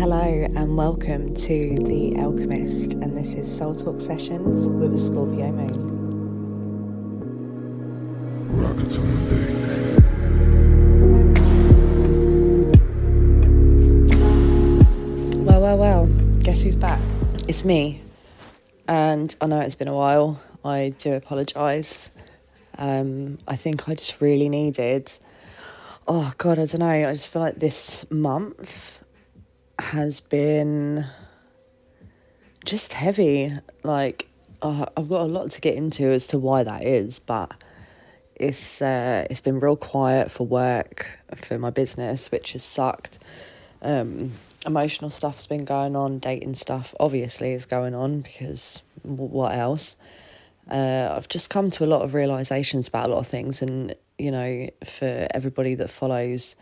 Hello and welcome to the Ell'Chemist, and this is Soul Talk Sessions with a Scorpio moon. Rockets on the day. Well, guess who's back? It's me, and I know it's been a while. I do apologise. I think I just really needed, I don't know, I just feel like this month has been just heavy. Like, I've got a lot to get into as to why that is, but it's been real quiet for work, for my business, which has sucked. Emotional stuff's been going on, dating stuff obviously is going on, because what else? I've just come to a lot of realizations about a lot of things, and for everybody that follows,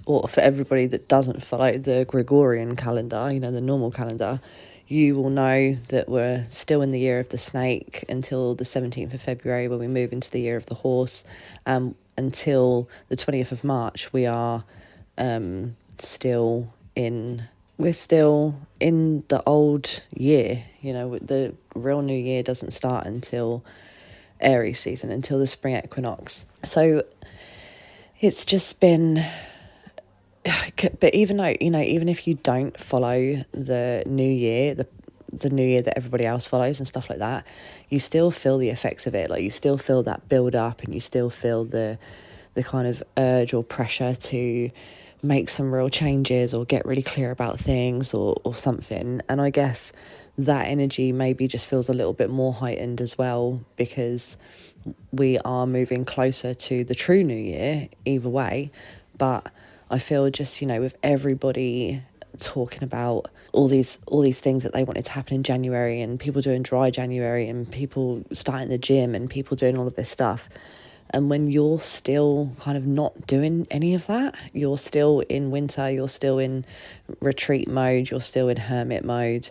or for everybody that doesn't follow the Gregorian calendar, the normal calendar, you will know that we're still in the year of the snake until the 17th of February, when we move into the year of the horse. Until the 20th of March, we are still in the old year. The real new year doesn't start until Aries season, until the spring equinox. So it's just been... But even though, even if you don't follow the new year, the new year that everybody else follows and stuff like that, you still feel the effects of it. Like, you still feel that build up, and you still feel the kind of urge or pressure to make some real changes or get really clear about things or something. And I guess that energy maybe just feels a little bit more heightened as well, because we are moving closer to the true new year either way. But I feel just, with everybody talking about all these things that they wanted to happen in January, and people doing dry January, and people starting the gym, and people doing all of this stuff. And when you're still kind of not doing any of that, you're still in winter, you're still in retreat mode, you're still in hermit mode,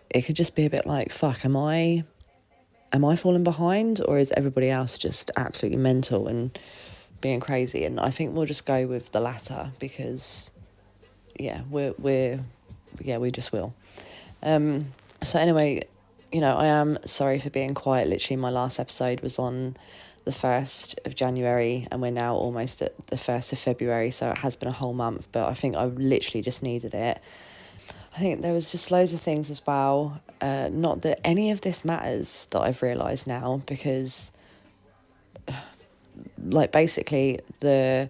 it could just be a bit like, fuck, am I falling behind, or is everybody else just absolutely mental and being crazy? And I think we'll just go with the latter, because we just will. So anyway, I am sorry for being quiet. Literally, my last episode was on the 1st of January, and we're now almost at the 1st of February, so it has been a whole month, but I think I literally just needed it. I think there was just loads of things as well, not that any of this matters, that I've realised now, because like, basically the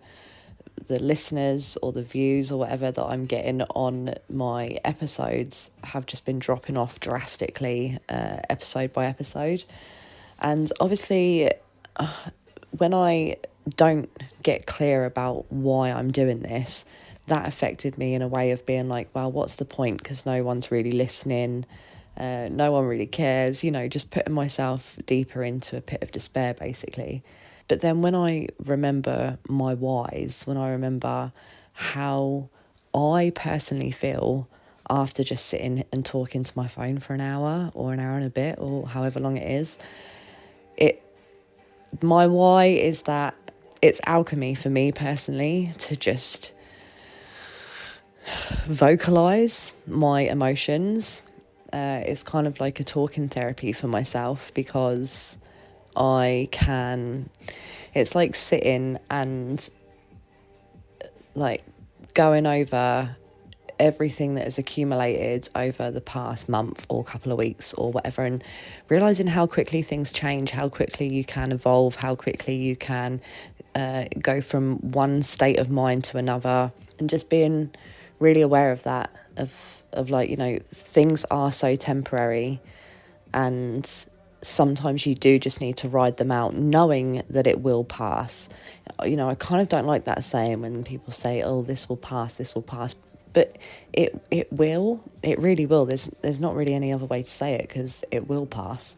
listeners or the views or whatever that I'm getting on my episodes have just been dropping off drastically, episode by episode. And obviously, when I don't get clear about why I'm doing this, that affected me in a way of being like, well, what's the point? Because no one's really listening. No one really cares, just putting myself deeper into a pit of despair, basically. But then when I remember my whys, when I remember how I personally feel after just sitting and talking to my phone for an hour or an hour and a bit, or however long it is, my why is that it's alchemy for me personally to just vocalize my emotions. It's kind of like a talking therapy for myself, because it's like sitting and like going over everything that has accumulated over the past month or couple of weeks or whatever, and realizing how quickly things change, how quickly you can evolve, how quickly you can go from one state of mind to another, and just being really aware of that, of like, things are so temporary, and sometimes you do just need to ride them out, knowing that it will pass. I kind of don't like that saying when people say, oh, this will pass, but it will, it really will. There's not really any other way to say it, because it will pass.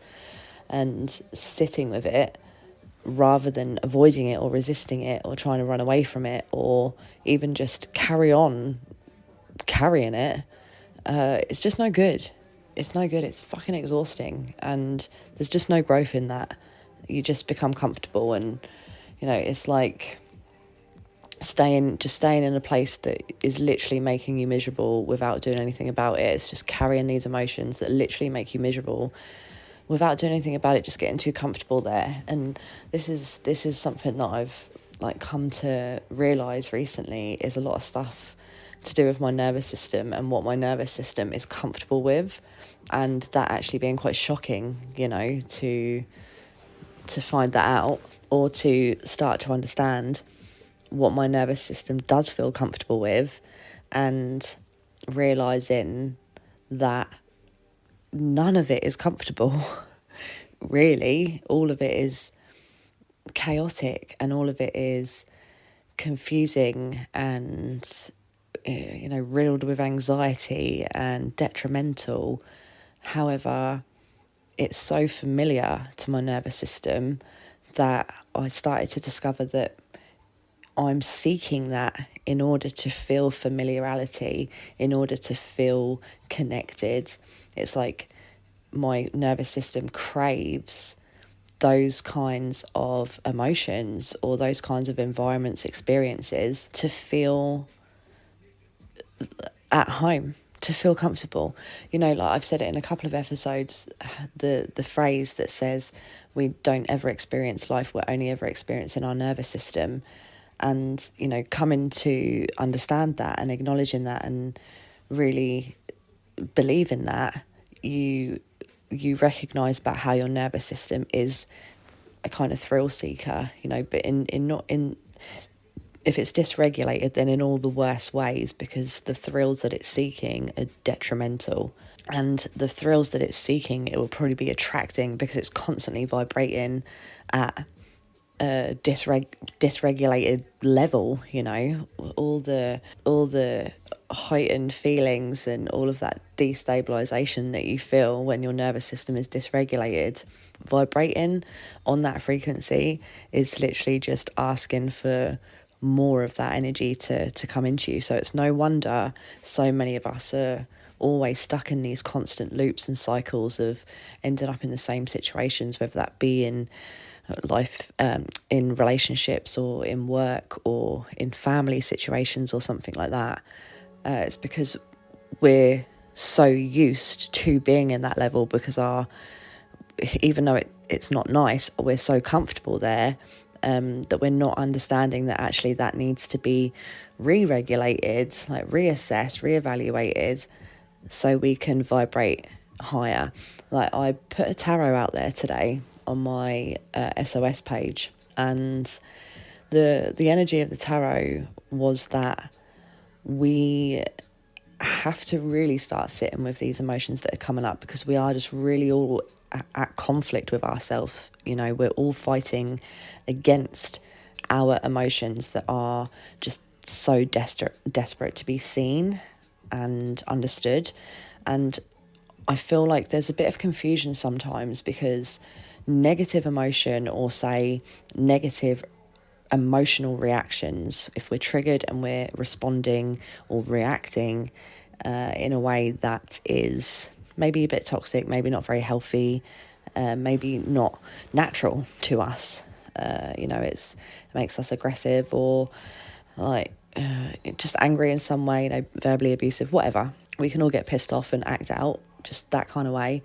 And sitting with it, rather than avoiding it or resisting it or trying to run away from it, or even just carry on carrying it, it's just no good. It's no good. It's fucking exhausting, and there's just no growth in that. You just become comfortable, and it's like staying in a place that is literally making you miserable without doing anything about it. It's just carrying these emotions that literally make you miserable without doing anything about it, just getting too comfortable there. And this is something that I've like come to realise recently, is a lot of stuff to do with my nervous system and what my nervous system is comfortable with, and that actually being quite shocking, to find that out, or to start to understand what my nervous system does feel comfortable with, and realising that none of it is comfortable. Really, all of it is chaotic, and all of it is confusing and riddled with anxiety and detrimental. However, it's so familiar to my nervous system that I started to discover that I'm seeking that in order to feel familiarity, in order to feel connected. It's like my nervous system craves those kinds of emotions or those kinds of environments, experiences, to feel at home, to feel comfortable. Like I've said it in a couple of episodes, the phrase that says we don't ever experience life, we're only ever experiencing our nervous system. And, coming to understand that and acknowledging that and really believing that, you recognise about how your nervous system is a kind of thrill seeker, but if it's dysregulated, then in all the worst ways, because the thrills that it's seeking are detrimental. And the thrills that it's seeking, it will probably be attracting because it's constantly vibrating at a dysregulated level. All the heightened feelings and all of that destabilization that you feel when your nervous system is dysregulated, vibrating on that frequency is literally just asking for more of that energy to come into you. So it's no wonder so many of us are always stuck in these constant loops and cycles of ending up in the same situations, whether that be in life, in relationships, or in work, or in family situations, or something like that. It's because we're so used to being in that level, because even though it's not nice, we're so comfortable there, that we're not understanding that actually that needs to be re-regulated, like reassessed, re-evaluated, so we can vibrate higher. Like I put a tarot out there today on my SOS page, and the energy of the tarot was that we have to really start sitting with these emotions that are coming up, because we are just really all at conflict with ourselves. We're all fighting against our emotions that are just so desperate to be seen and understood. And I feel like there's a bit of confusion sometimes, because negative emotion, or say negative emotional reactions, if we're triggered and we're responding or reacting in a way that is maybe a bit toxic, maybe not very healthy, maybe not natural to us, it makes us aggressive, or like just angry in some way, verbally abusive, whatever. We can all get pissed off and act out just that kind of way.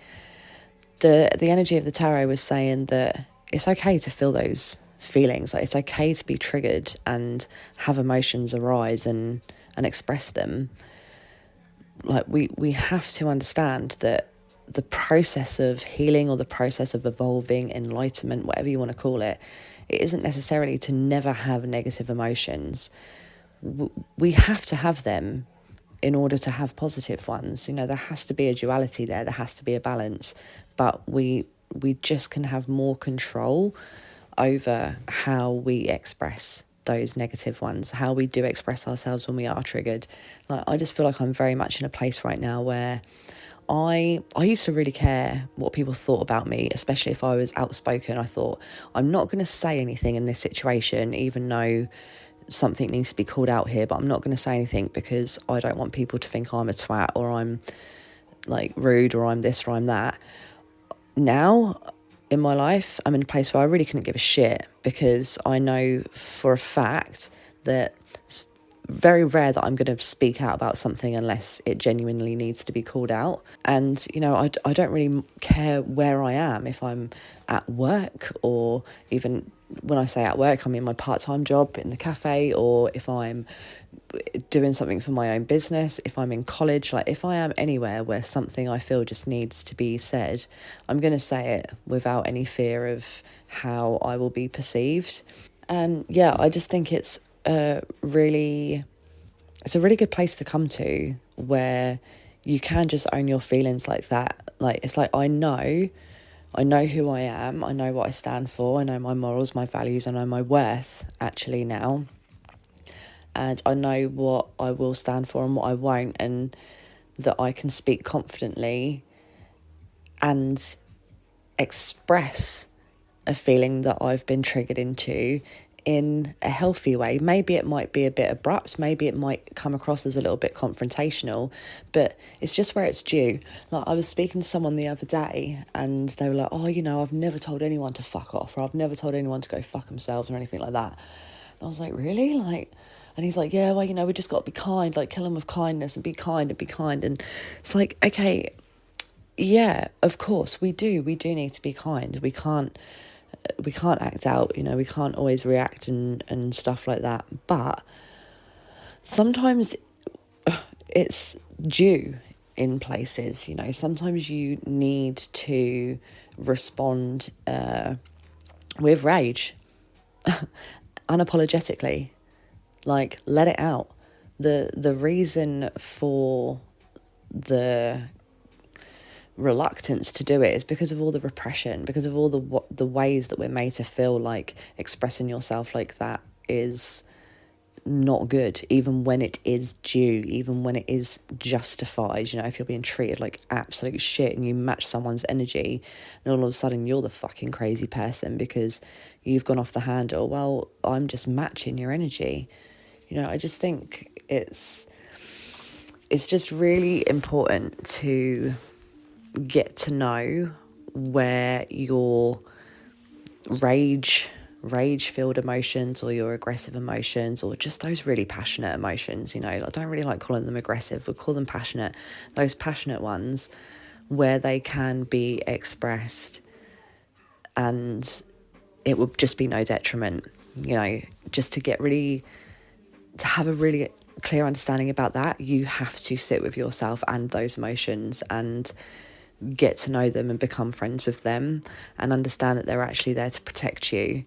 The energy of the tarot was saying that it's okay to feel those feelings. Like it's okay to be triggered and have emotions arise and express them. Like we have to understand that the process of healing, or the process of evolving, enlightenment, whatever you want to call it, it isn't necessarily to never have negative emotions. We have to have them in order to have positive ones. There has to be a duality there has to be a balance, but we just can have more control over how we express those negative ones, how we do express ourselves when we are triggered. Like I just feel like I'm very much in a place right now where I used to really care what people thought about me, especially if I was outspoken. I thought, I'm not going to say anything in this situation, even though something needs to be called out here, but I'm not going to say anything because I don't want people to think I'm a twat, or I'm like rude, or I'm this, or I'm that. Now in my life, I'm in a place where I really couldn't give a shit, because I know for a fact that very rare that I'm going to speak out about something unless it genuinely needs to be called out. And, you know, I don't really care where I am, if I'm at work, or even when I say at work, I mean my part-time job in the cafe, or if I'm doing something for my own business, if I'm in college, like if I am anywhere where something I feel just needs to be said, I'm going to say it without any fear of how I will be perceived. And yeah, I just think it's a really good place to come to, where you can just own your feelings like that. Like, it's like, I know who I am, I know what I stand for, I know my morals, my values, I know my worth actually now. And I know what I will stand for and what I won't, and that I can speak confidently and express a feeling that I've been triggered into in a healthy way. Maybe it might be a bit abrupt, maybe it might come across as a little bit confrontational, but it's just where it's due. Like, I was speaking to someone the other day and they were like, oh, you know, I've never told anyone to fuck off, or I've never told anyone to go fuck themselves or anything like that. And I was like, really? Like, and he's like, yeah, well, you know, we just got to be kind, like, kill them with kindness and be kind and be kind. And it's like, okay, yeah, of course we do need to be kind. We can't act out, you know, we can't always react and stuff like that. But sometimes it's due in places, you know. Sometimes you need to respond with rage, unapologetically. Like, let it out. The reason for the reluctance to do it is because of all the repression, because of all the ways that we're made to feel like expressing yourself like that is not good, even when it is due, even when it is justified. You know, if you're being treated like absolute shit and you match someone's energy, and all of a sudden you're the fucking crazy person because you've gone off the handle. Well, I'm just matching your energy. You know, I just think it's just really important to get to know where your rage-filled emotions, or your aggressive emotions, or just those really passionate emotions, you know, I don't really like calling them aggressive, we'll call them passionate, those passionate ones, where they can be expressed and it would just be no detriment, you know. Just to have a really clear understanding about that, you have to sit with yourself and those emotions and get to know them and become friends with them and understand that they're actually there to protect you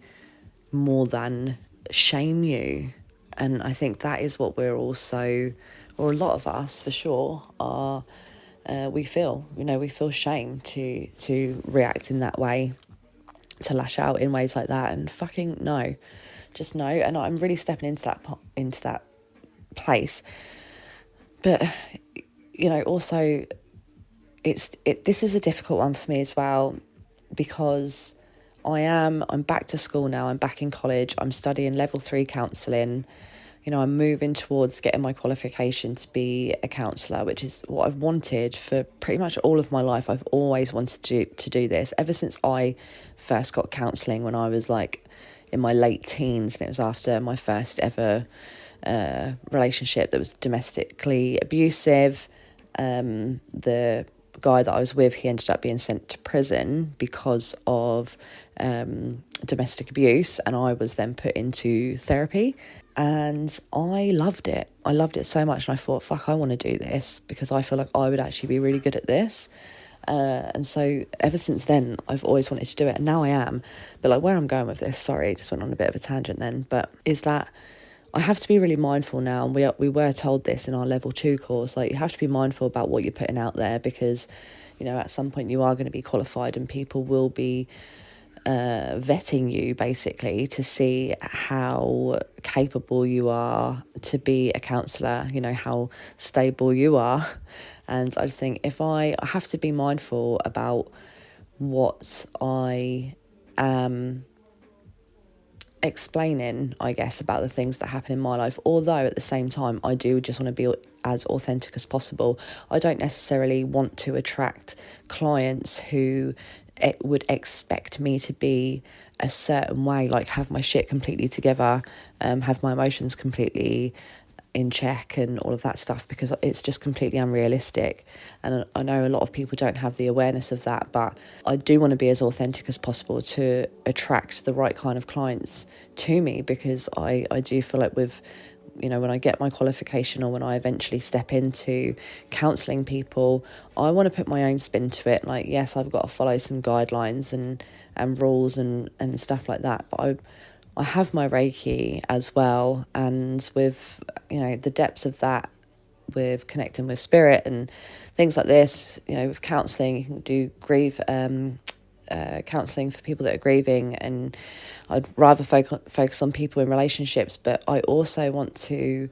more than shame you. And I think that is what we're also, or a lot of us for sure, are we feel shame to react in that way, to lash out in ways like that. And fucking no, just no. And I'm really stepping into that place. But, you know, also this is a difficult one for me as well, because I'm back to school now, I'm back in college, I'm studying level 3 counselling. You know, I'm moving towards getting my qualification to be a counsellor, which is what I've wanted for pretty much all of my life. I've always wanted to do this ever since I first got counselling when I was like in my late teens, and it was after my first ever relationship that was domestically abusive. The guy that I was with, he ended up being sent to prison because of domestic abuse, and I was then put into therapy, and I loved it so much. And I thought, fuck, I want to do this because I feel like I would actually be really good at this. And so ever since then I've always wanted to do it, and now I am. But like, where I'm going with this, sorry, just went on a bit of a tangent then, but is that I have to be really mindful now, and we were told this in our level 2 course, like, you have to be mindful about what you're putting out there, because, you know, at some point you are going to be qualified and people will be vetting you basically to see how capable you are to be a counsellor, you know, how stable you are. And I just think I have to be mindful about what I am explaining, I guess, about the things that happen in my life, although at the same time I do just want to be as authentic as possible. I don't necessarily want to attract clients who would expect me to be a certain way, like have my shit completely together, have my emotions completely in check and all of that stuff, because it's just completely unrealistic. And I know a lot of people don't have the awareness of that, but I do want to be as authentic as possible to attract the right kind of clients to me, because I do feel like with, you know, when I get my qualification or when I eventually step into counselling people, I want to put my own spin to it. Like, yes, I've got to follow some guidelines and rules and stuff like that, but I have my Reiki as well, and with, you know, the depths of that, with connecting with spirit and things like this, you know, with counselling, you can do counselling for people that are grieving, and I'd rather focus on people in relationships, but I also want to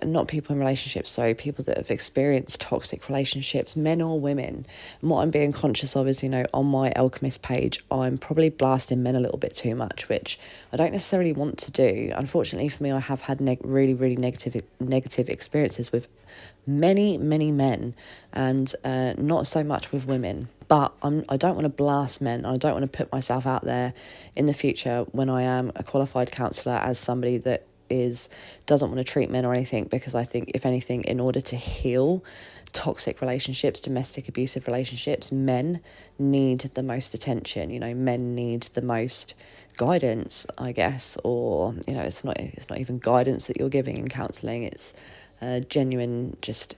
not people in relationships, sorry, people that have experienced toxic relationships, men or women. And what I'm being conscious of is, you know, on my Ell'Chemist page, I'm probably blasting men a little bit too much, which I don't necessarily want to do. Unfortunately for me, I have had really, really negative experiences with many men, and not so much with women. But I don't want to blast men. I don't want to put myself out there in the future when I am a qualified counsellor as somebody that doesn't want to treat men or anything, because I think, if anything, in order to heal toxic relationships, domestic abusive relationships, men need the most attention. You know, men need the most guidance, I guess, or, you know, it's not even guidance that you're giving in counselling. It's genuine just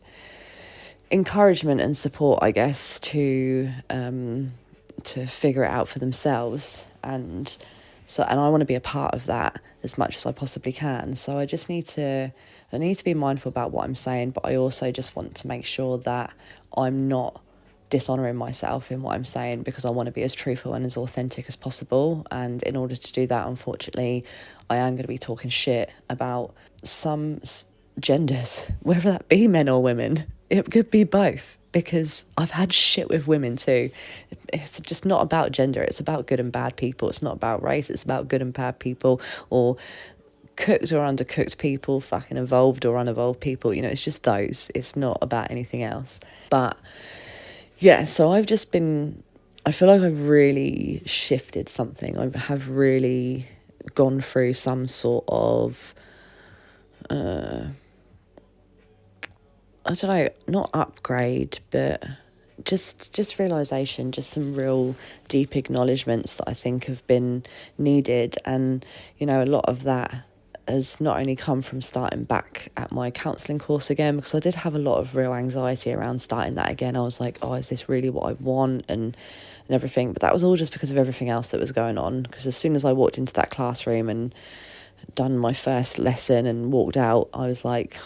encouragement and support, I guess, to figure it out for themselves. And I want to be a part of that as much as I possibly can. So I need to be mindful about what I'm saying, but I also just want to make sure that I'm not dishonouring myself in what I'm saying, because I want to be as truthful and as authentic as possible. And in order to do that, unfortunately, I am going to be talking shit about some genders, whether that be men or women. It could be both, because I've had shit with women too. It's just not about gender. It's about good and bad people. It's not about race. It's about good and bad people, or cooked or undercooked people, fucking evolved or unevolved people. You know, it's just those. It's not about anything else. But yeah, so I feel like I've really shifted something. I have really gone through some sort of I don't know, not upgrade, but just realisation, just some real deep acknowledgements that I think have been needed. And, you know, a lot of that has not only come from starting back at my counselling course again, because I did have a lot of real anxiety around starting that again. I was like, oh, is this really what I want, and everything? But that was all just because of everything else that was going on. Because as soon as I walked into that classroom and done my first lesson and walked out, I was like,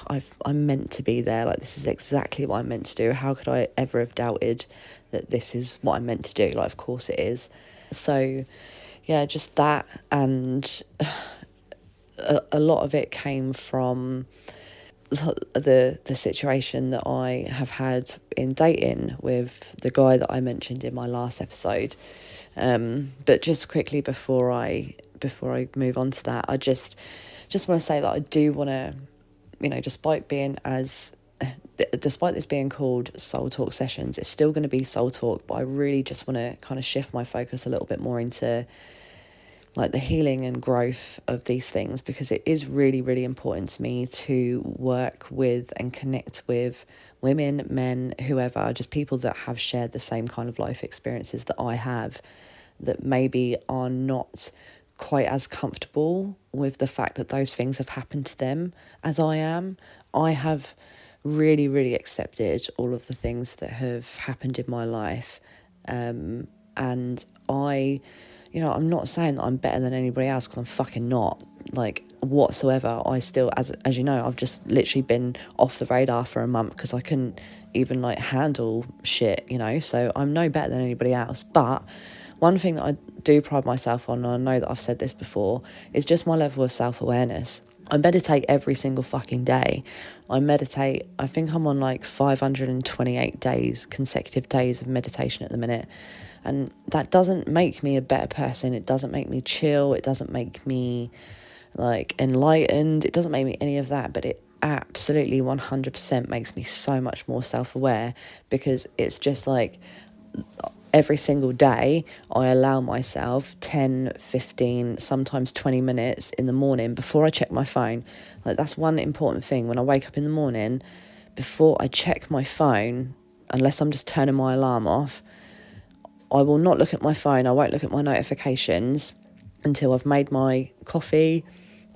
I'm meant to be there. Like, this is exactly what I'm meant to do. How could I ever have doubted that this is what I'm meant to do? Like, of course it is. So yeah, just that. And a lot of it came from the situation that I have had in dating with the guy that I mentioned in my last episode. But just quickly before I move on to that, I just want to say that I do want to, you know, despite this being called Soul Talk Sessions, it's still going to be Soul Talk, but I really just want to kind of shift my focus a little bit more into like the healing and growth of these things, because it is really, really important to me to work with and connect with women, men, whoever, just people that have shared the same kind of life experiences that I have, that maybe are not quite as comfortable with the fact that those things have happened to them as I am. I have really, really accepted all of the things that have happened in my life. And I'm not saying that I'm better than anybody else, because I'm fucking not, like, whatsoever. I still, as you know, I've just literally been off the radar for a month because I couldn't even, like, handle shit, you know, so I'm no better than anybody else. But one thing that I do pride myself on, and I know that I've said this before, is just my level of self-awareness. I meditate every single fucking day. I think I'm on like 528 consecutive days of meditation at the minute. And that doesn't make me a better person. It doesn't make me chill. It doesn't make me like enlightened. It doesn't make me any of that. But it absolutely 100% makes me so much more self-aware, because it's just like every single day, I allow myself 10, 15, sometimes 20 minutes in the morning before I check my phone. Like, that's one important thing. When I wake up in the morning, before I check my phone, unless I'm just turning my alarm off, I will not look at my phone. I won't look at my notifications until I've made my coffee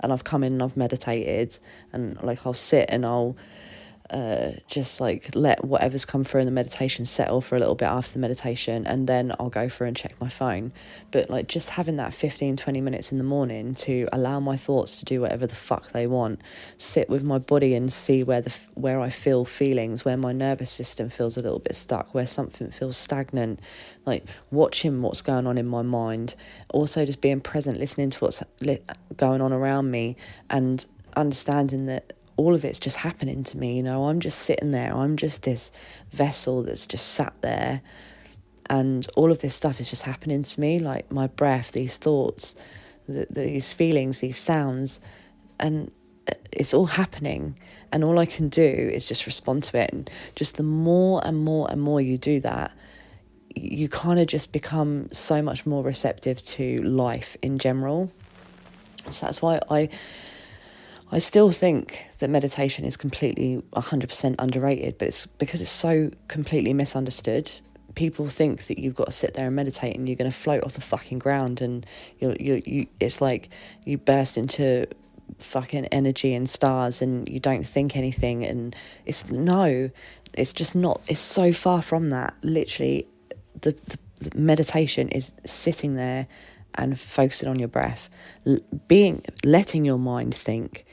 and I've come in and I've meditated. And like, I'll sit and I'll just like let whatever's come through in the meditation settle for a little bit after the meditation, and then I'll go through and check my phone. But like, just having that 15-20 minutes in the morning to allow my thoughts to do whatever the fuck they want, sit with my body and see where I feel feelings, where my nervous system feels a little bit stuck, where something feels stagnant, like watching what's going on in my mind, also just being present, listening to what's going on around me, and understanding that all of it's just happening to me. I'm just sitting there. I'm just this vessel that's just sat there, and all of this stuff is just happening to me, like my breath, these thoughts, these feelings, these sounds, and it's all happening, and all I can do is just respond to it. And just the more and more and more you do that, you kind of just become so much more receptive to life in general. So that's why I still think that meditation is completely 100% underrated, but it's because it's so completely misunderstood. People think that you've got to sit there and meditate and you're going to float off the fucking ground, and you it's like you burst into fucking energy and stars and you don't think anything. And it's just not. It's so far from that. Literally, the meditation is sitting there and focusing on your breath, letting your mind think.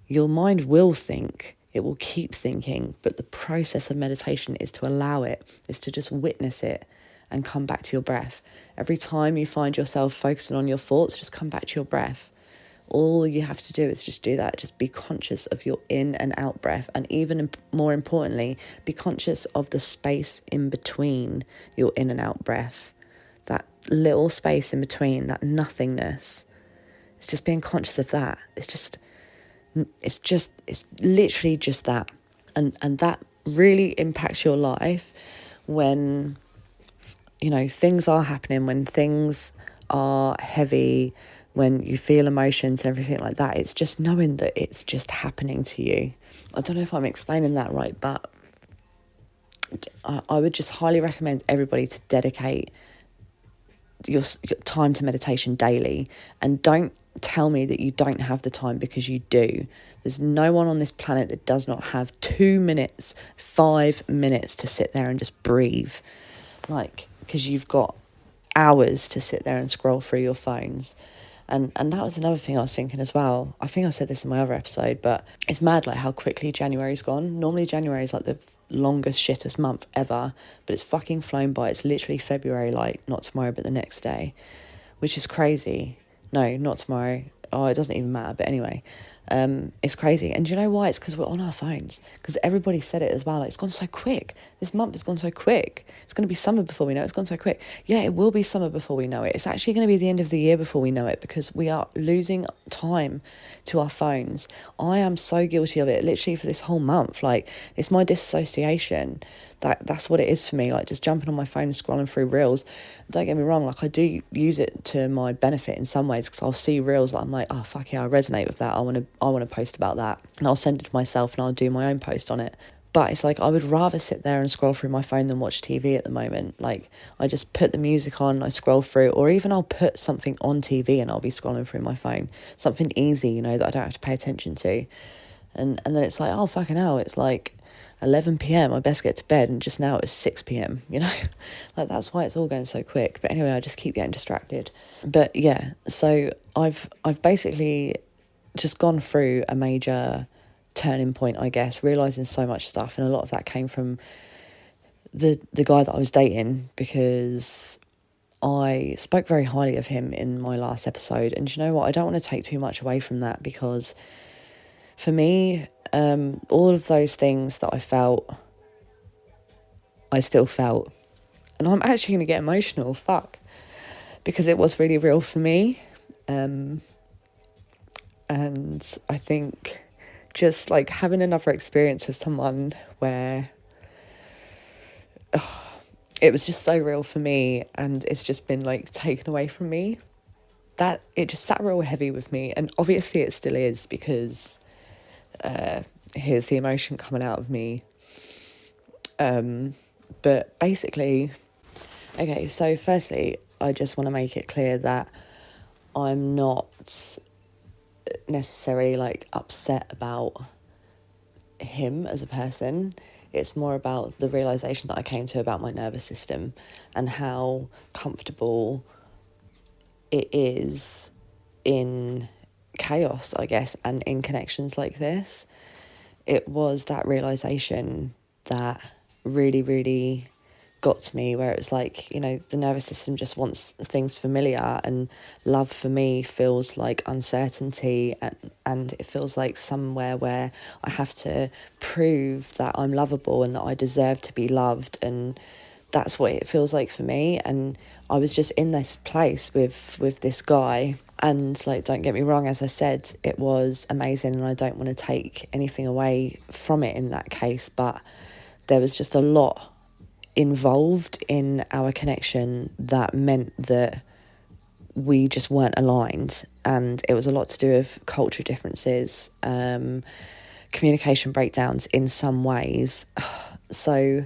Your mind will think, it will keep thinking, but the process of meditation is to allow it, is to just witness it and come back to your breath. Every time you find yourself focusing on your thoughts, just come back to your breath. All you have to do is just do that. Just be conscious of your in and out breath. And even more importantly, be conscious of the space in between your in and out breath. That little space in between, that nothingness. It's just being conscious of that. It's literally just that. And that really impacts your life when, things are happening, when things are heavy, when you feel emotions and everything like that. It's just knowing that it's just happening to you. I don't know if I'm explaining that right, but I would just highly recommend everybody to dedicate your time to meditation daily. And don't tell me that you don't have the time, because you do. There's no one on this planet that does not have 2 minutes, 5 minutes to sit there and just breathe. Like, because you've got hours to sit there and scroll through your phones. And that was another thing I was thinking as well. I think I said this in my other episode, but it's mad like how quickly January's gone. Normally January is like the longest shittest month ever, but it's fucking flown by. It's literally February, like not tomorrow but the next day, which is crazy. No, not tomorrow. Oh, it doesn't even matter. But anyway, it's crazy. And do you know why? It's because we're on our phones. Because everybody said it as well. Like, it's gone so quick. This month has gone so quick. It's going to be summer before we know it. It's gone so quick. Yeah, it will be summer before we know it. It's actually going to be the end of the year before we know it, because we are losing time to our phones. I am so guilty of it, literally for this whole month. Like, it's my disassociation. That's what it is for me, like just jumping on my phone and scrolling through reels. Don't get me wrong, like I do use it to my benefit in some ways, because I'll see reels that I'm like, oh fuck yeah, I resonate with that, I want to post about that, and I'll send it to myself and I'll do my own post on it. But it's like I would rather sit there and scroll through my phone than watch TV at the moment. Like, I just put the music on, I scroll through, or even I'll put something on TV and I'll be scrolling through my phone, something easy, that I don't have to pay attention to. And then it's like, oh fucking hell, it's like 11 p.m, I best get to bed, and just now it's 6 p.m, like that's why it's all going so quick. But anyway, I just keep getting distracted. But yeah, so I've basically just gone through a major turning point, I guess, realising so much stuff, and a lot of that came from the guy that I was dating, because I spoke very highly of him in my last episode. And you know what, I don't want to take too much away from that, because for me, all of those things that I felt, I still felt. And I'm actually going to get emotional, because it was really real for me. And I think just like having another experience with someone where it was just so real for me, and it's just been like taken away from me. That it just sat real heavy with me, and obviously it still is, because here's the emotion coming out of me. But basically, okay, so firstly, I just want to make it clear that I'm not necessarily like upset about him as a person. It's more about the realization that I came to about my nervous system and how comfortable it is in chaos, I guess, and in connections like this. It was that realization that really, really got to me, where it's like, you know, the nervous system just wants things familiar, and love for me feels like uncertainty, and it feels like somewhere where I have to prove that I'm lovable and that I deserve to be loved, and that's what it feels like for me. And I was just in this place with this guy, and like, don't get me wrong, as I said, it was amazing, and I don't want to take anything away from it in that case, but there was just a lot involved in our connection that meant that we just weren't aligned, and it was a lot to do with culture differences, communication breakdowns in some ways. So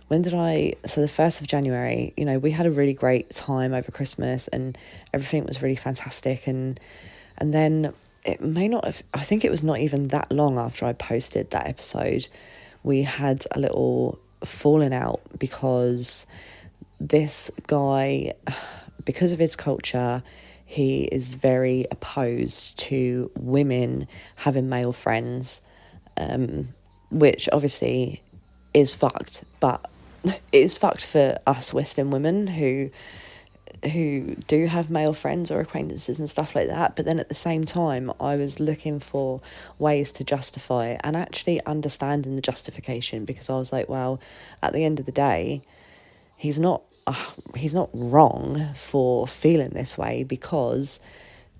the 1st of January, you know, we had a really great time over Christmas, and everything was really fantastic, and then it may not have, I think it was not even that long after I posted that episode, we had a little falling out, because this guy, because of his culture, he is very opposed to women having male friends, which obviously is fucked, but it is fucked for us Western women who do have male friends or acquaintances and stuff like that. But then at the same time, I was looking for ways to justify it, and actually understanding the justification, because I was like, well, at the end of the day, he's not wrong for feeling this way, because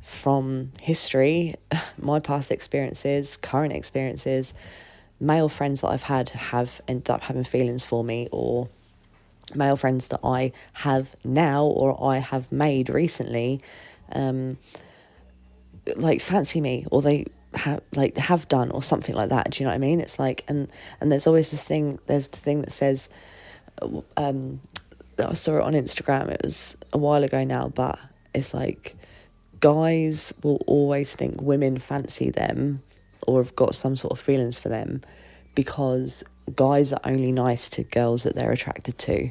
from history, my past experiences, current experiences, male friends that I've had have ended up having feelings for me, or male friends that I have now or I have made recently, like fancy me, or they have done, or something like that. Do you know what I mean? It's like, and there's always this thing. There's the thing that says, I saw it on Instagram. It was a while ago now, but it's like, guys will always think women fancy them or have got some sort of feelings for them, because guys are only nice to girls that they're attracted to.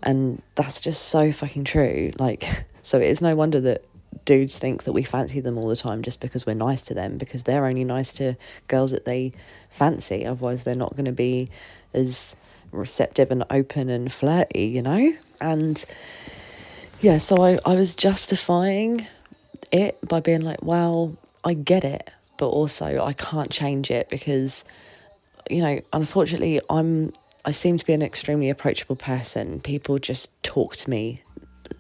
And that's just so fucking true. Like, so it is no wonder that dudes think that we fancy them all the time just because we're nice to them, because they're only nice to girls that they fancy. Otherwise they're not going to be as receptive and open and flirty, you know? And yeah, so I was justifying it by being like, well, I get it, but also I can't change it, because, you know, unfortunately I seem to be an extremely approachable person. People just talk to me.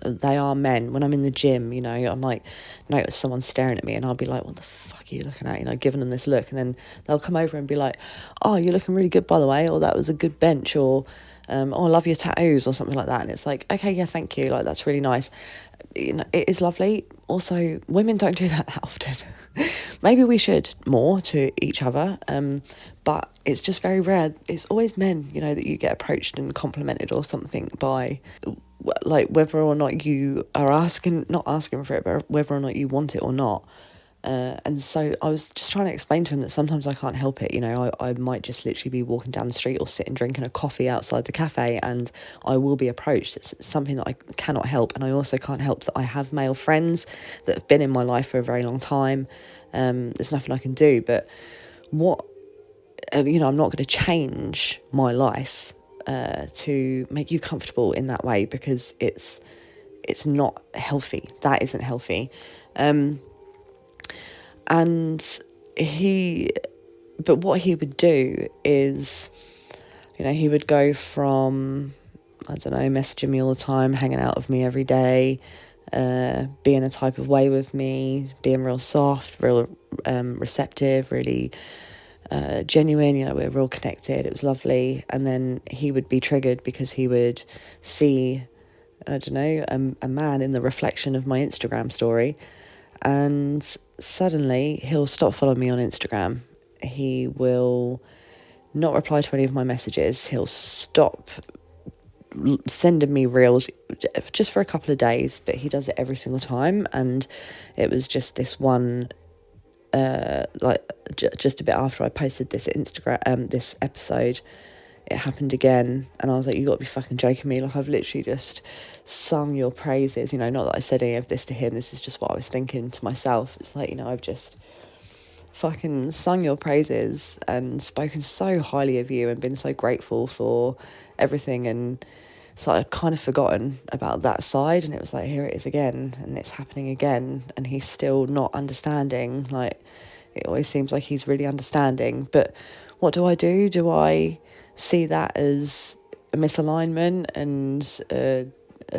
They are men. When I'm in the gym, you know, I might notice someone staring at me, and I'll be like, what the fuck are you looking at? You know, giving them this look, and then they'll come over and be like, oh, you're looking really good, by the way, or that was a good bench, or oh, I love your tattoos, or something like that. And it's like, okay, yeah, thank you, like, that's really nice. You know, it is lovely. Also, women don't do that often. Maybe we should more to each other, but it's just very rare. It's always men, you know, that you get approached and complimented or something by, like, whether or not you are not asking for it, but whether or not you want it or not. And so I was just trying to explain to him that sometimes I can't help it. You know, I might just literally be walking down the street or sitting drinking a coffee outside the cafe, and I will be approached. It's something that I cannot help. And I also can't help that I have male friends that have been in my life for a very long time. There's nothing I can do. But you know, I'm not going to change my life to make you comfortable in that way, because it's not healthy. That isn't healthy. And but what he would do is, you know, he would go from, I don't know, messaging me all the time, hanging out with me every day, being a type of way with me, being real soft, real receptive, really genuine, you know, we were real connected, it was lovely. And then he would be triggered because he would see, I don't know, a man in the reflection of my Instagram story, and suddenly he'll stop following me on Instagram. He will not reply to any of my messages. He'll stop sending me reels just for a couple of days, but he does it every single time. And it was just this one, just a bit after I posted this Instagram, this episode, it happened again. And I was like, you got to be fucking joking me. Like, I've literally just sung your praises, you know, not that I said any of this to him, this is just what I was thinking to myself. It's like, you know, I've just fucking sung your praises and spoken so highly of you and been so grateful for everything. And so I'd kind of forgotten about that side, and it was like, here it is again, and it's happening again, and he's still not understanding. Like, it always seems like he's really understanding, but what do? Do I see that as a misalignment and a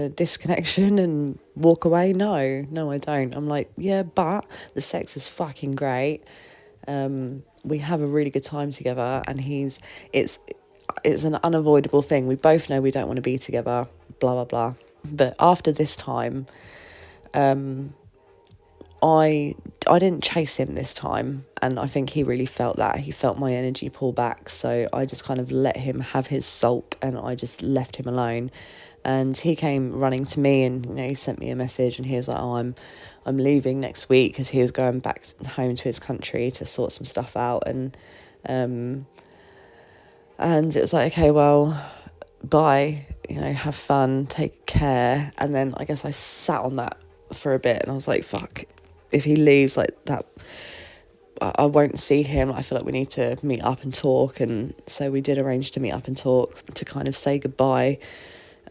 disconnection and walk away? No, I don't. I'm like, yeah, but the sex is fucking great. We have a really good time together, and it's an unavoidable thing. We both know we don't want to be together, blah, blah, blah. But after this time, I didn't chase him this time, and I think he really felt that. He felt my energy pull back, so I just kind of let him have his sulk, and I just left him alone. And he came running to me, and, you know, he sent me a message, and he was like, oh, I'm leaving next week, because he was going back home to his country to sort some stuff out. And it was like, okay, well, bye, you know, have fun, take care. And then I guess I sat on that for a bit, and I was like, fuck, if he leaves like that, I won't see him. I feel like we need to meet up and talk. And so we did arrange to meet up and talk, to kind of say goodbye.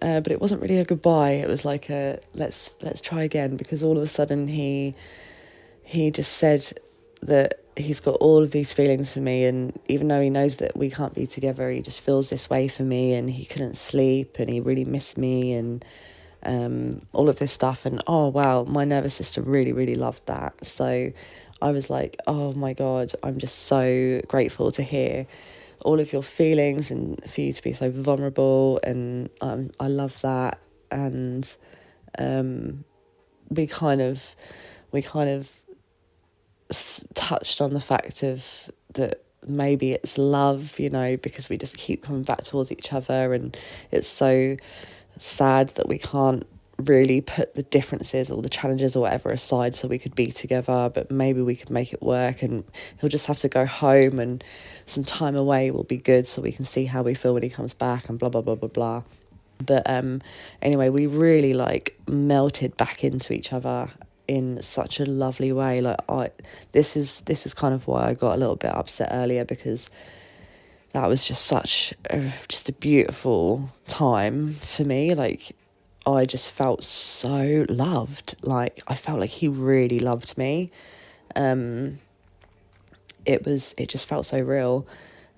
But it wasn't really a goodbye. It was like a let's try again, because all of a sudden he just said that he's got all of these feelings for me, and even though he knows that we can't be together, he just feels this way for me, and he couldn't sleep, and he really missed me, and all of this stuff. And oh wow, my nervous system really, really loved that. So I was like, oh my God, I'm just so grateful to hear all of your feelings and for you to be so vulnerable, and I love that. And we kind of touched on the fact of that maybe it's love, you know, because we just keep coming back towards each other, and it's so sad that we can't really put the differences or the challenges or whatever aside so we could be together, but maybe we could make it work, and he'll just have to go home, and some time away will be good so we can see how we feel when he comes back, and blah blah blah blah blah. But anyway, we really like melted back into each other in such a lovely way. Like, this is kind of why I got a little bit upset earlier, because that was just just a beautiful time for me. Like, I just felt so loved. Like, I felt like he really loved me. It just felt so real.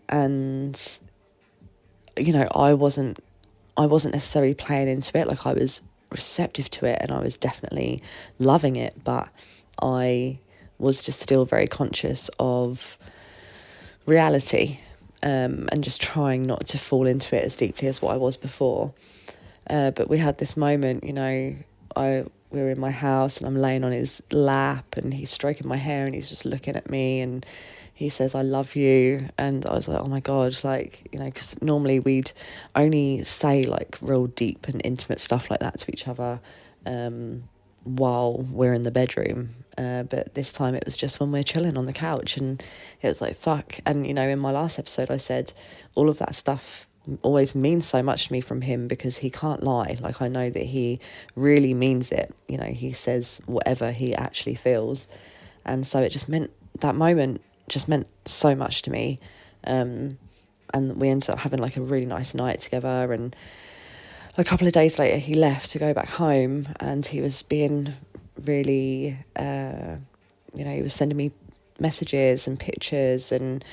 And, you know, I wasn't necessarily playing into it. Like, I was receptive to it, and I was definitely loving it, but I was just still very conscious of reality, and just trying not to fall into it as deeply as what I was before. But we had this moment, you know, we were in my house, and I'm laying on his lap, and he's stroking my hair, and he's just looking at me, and he says, I love you. And I was like, oh my God, like, you know, because normally we'd only say like real deep and intimate stuff like that to each other while we're in the bedroom. But this time it was just when we're chilling on the couch, and it was like, fuck. And, you know, in my last episode I said all of that stuff always means so much to me from him, because he can't lie. Like, I know that he really means it. You know, he says whatever he actually feels. And so it just meant, that moment just meant so much to me. And we ended up having like a really nice night together. And a couple of days later he left to go back home, and he was being really, you know, he was sending me messages and pictures, and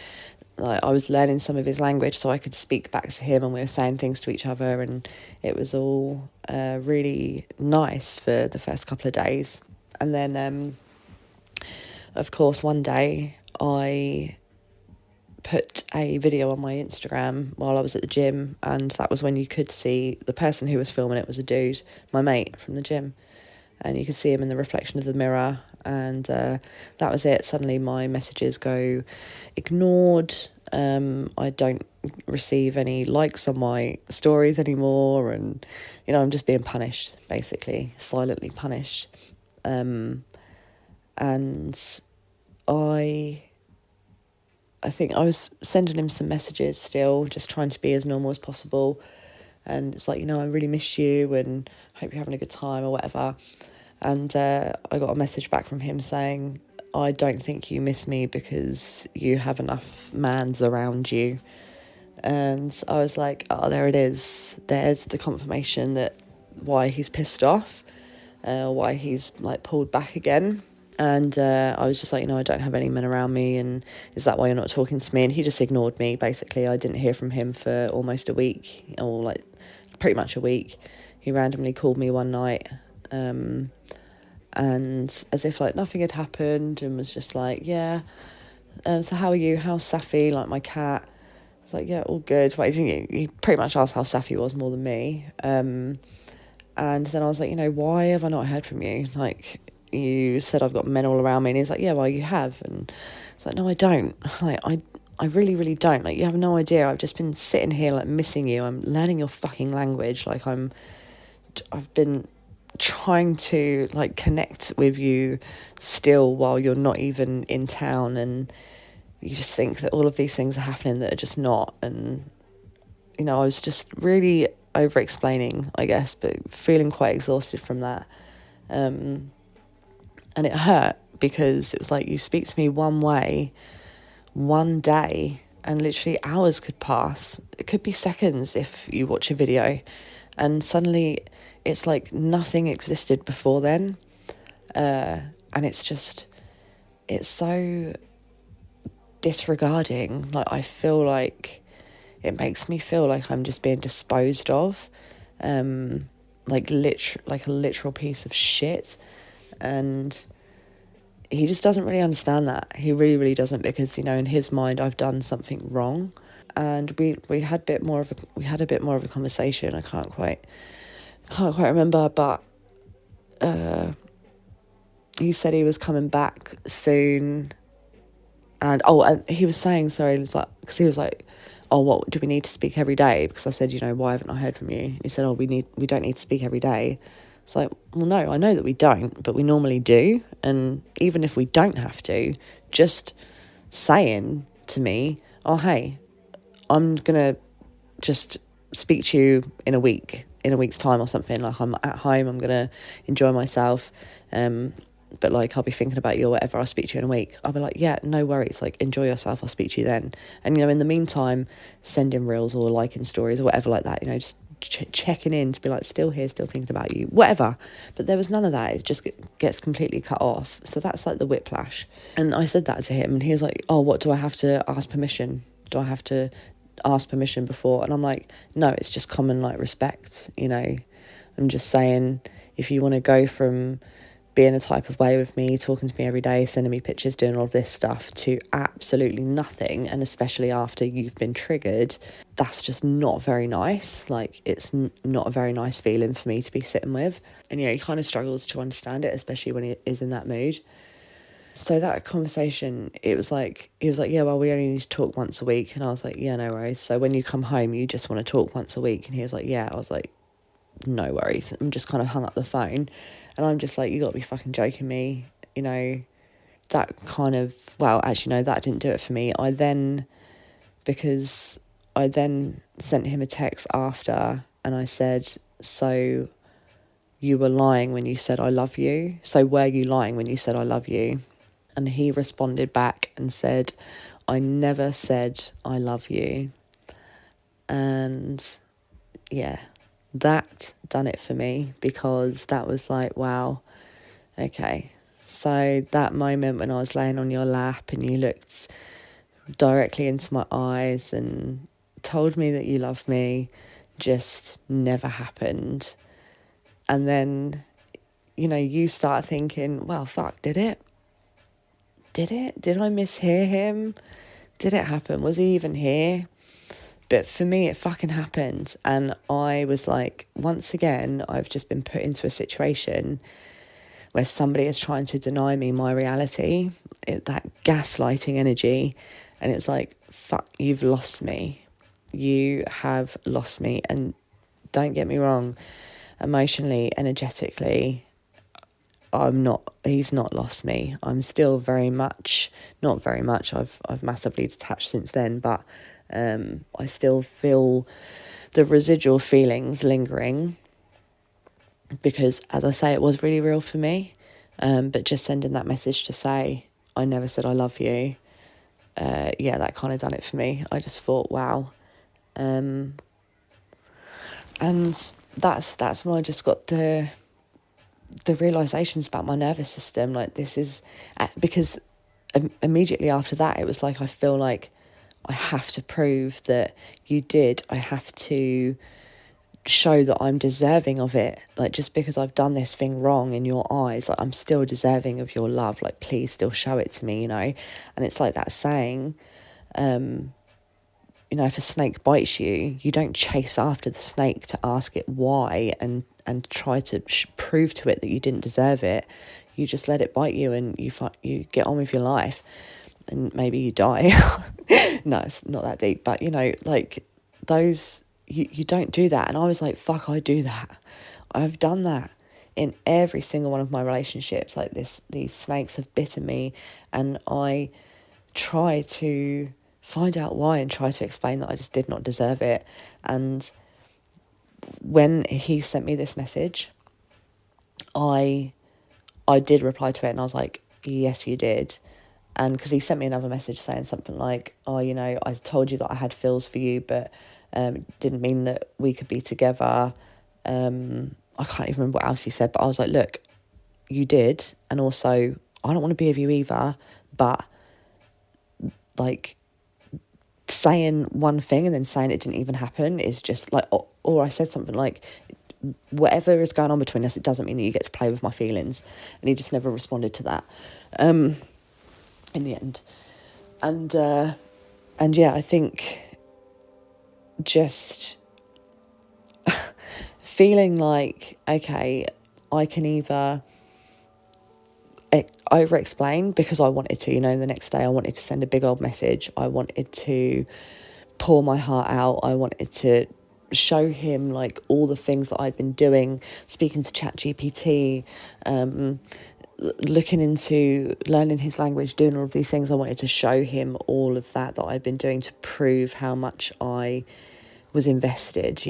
like, I was learning some of his language so I could speak back to him, and we were saying things to each other, and it was all really nice for the first couple of days. And then of course one day I put a video on my Instagram while I was at the gym, and that was when you could see the person who was filming it was a dude, my mate from the gym, and you could see him in the reflection of the mirror, and that was it. Suddenly my messages go ignored. I don't receive any likes on my stories anymore, and I'm just being punished, basically silently punished. And I think I was sending him some messages still, just trying to be as normal as possible. And it's like, I really miss you and hope you're having a good time or whatever. And I got a message back from him saying, I don't think you miss me because you have enough mans around you. And I was like, oh, there it is. There's the confirmation that why he's pissed off, why he's like pulled back again. And I was just like, I don't have any men around me, and is that why you're not talking to me? And he just ignored me, basically. I didn't hear from him for almost a week, or like pretty much a week. He randomly called me one night, and as if like nothing had happened, and was just like, yeah, so how are you? How's Safi, like my cat? I was like, yeah, all good. Like, he pretty much asked how Safi was more than me. And then I was like, why have I not heard from you? Like, you said I've got men all around me. And he's like, yeah, well, you have. And it's like, no, I don't. Like, I really, really don't. Like, you have no idea. I've just been sitting here, like, missing you. I'm learning your fucking language. Like, I've been trying to, like, connect with you still while you're not even in town. And you just think that all of these things are happening that are just not. And, I was just really over-explaining, I guess, but feeling quite exhausted from that. And it hurt because it was like, you speak to me one way, one day, and literally hours could pass. It could be seconds if you watch a video. And suddenly it's like nothing existed before then. And it's so disregarding. Like, I feel like it makes me feel like I'm just being disposed of. Like a literal piece of shit. And he just doesn't really understand that. He really, really doesn't, because, in his mind, I've done something wrong. And we had a bit more of a conversation. I can't quite remember, but he said he was coming back soon. And he was saying, sorry, it was like, because he was like, oh, what, do we need to speak every day? Because I said, why haven't I heard from you? He said, oh, we don't need to speak every day. It's like, well, no, I know that we don't, but we normally do. And even if we don't have to, just saying to me, oh, hey, I'm going to just speak to you in a week's time or something. Like, I'm at home, I'm going to enjoy myself. But like, I'll be thinking about you or whatever. I'll speak to you in a week. I'll be like, yeah, no worries. Like, enjoy yourself. I'll speak to you then. And, in the meantime, send in reels or liking stories or whatever like that, just checking in to be like, still here, still thinking about you, whatever. But there was none of that. It just gets completely cut off. So that's like the whiplash. And I said that to him, and he was like, oh, what, do I have to ask permission? Do I have to ask permission before? And I'm like, no, it's just common, like, respect. I'm just saying, if you want to go from being a type of way with me, talking to me every day, sending me pictures, doing all of this stuff, to absolutely nothing, and especially after you've been triggered, that's just not very nice. Like, it's not a very nice feeling for me to be sitting with. And he kind of struggles to understand it, especially when he is in that mood. So that conversation, he was like, yeah, well, we only need to talk once a week. And I was like, yeah, no worries. So when you come home, you just want to talk once a week? And he was like, yeah. I was like, no worries. And just kind of hung up the phone. And I'm just like, you got to be fucking joking me. That kind of, well, actually, no, that didn't do it for me. Because I then sent him a text after, and I said, so you were lying when you said I love you? So were you lying when you said I love you? And he responded back and said, I never said I love you. And yeah, that done it for me, because that was like, wow, okay. So that moment when I was laying on your lap and you looked directly into my eyes and told me that you loved me just never happened. And then, you start thinking, well, fuck, did it? Did I mishear him? did it happen? Was he even here? But for me, it fucking happened. And I was like, once again, I've just been put into a situation where somebody is trying to deny me my reality, that gaslighting energy. And it's like, fuck, you've lost me. You have lost me. And don't get me wrong, emotionally, energetically, he's not lost me. I'm still not very much, I've massively detached since then, but I still feel the residual feelings lingering, because as I say, it was really real for me. But just sending that message to say, I never said I love you, that kind of done it for me. I just thought, wow. And that's when I just got the realizations about my nervous system. Like, this is because immediately after that, it was like, I feel like I have to prove that you did. I have to show that I'm deserving of it. Like, just because I've done this thing wrong in your eyes, like, I'm still deserving of your love. Like, please still show it to me, you know. And it's like that saying, if a snake bites you, you don't chase after the snake to ask it why and try to prove to it that you didn't deserve it. You just let it bite you, and you get on with your life, and maybe you die. No, it's not that deep, but like those, you don't do that. And I was like, fuck, I do that. I've done that in every single one of my relationships. Like, these snakes have bitten me, and I try to find out why and try to explain that I just did not deserve it. And when he sent me this message, I did reply to it, and I was like, yes, you did. And because he sent me another message saying something like, oh, I told you that I had feels for you, but didn't mean that we could be together. I can't even remember what else he said, but I was like, look, you did. And also, I don't want to be with you either, but like, saying one thing and then saying it didn't even happen is just like, or I said something like, whatever is going on between us, it doesn't mean that you get to play with my feelings. And he just never responded to that in the end. And yeah, I think just feeling like, okay, I can either over explain because I wanted to, the next day I wanted to send a big old message. I wanted to pour my heart out. I wanted to show him like all the things that I'd been doing, speaking to ChatGPT, looking into learning his language, doing all of these things. I wanted to show him all of that I'd been doing to prove how much I was invested,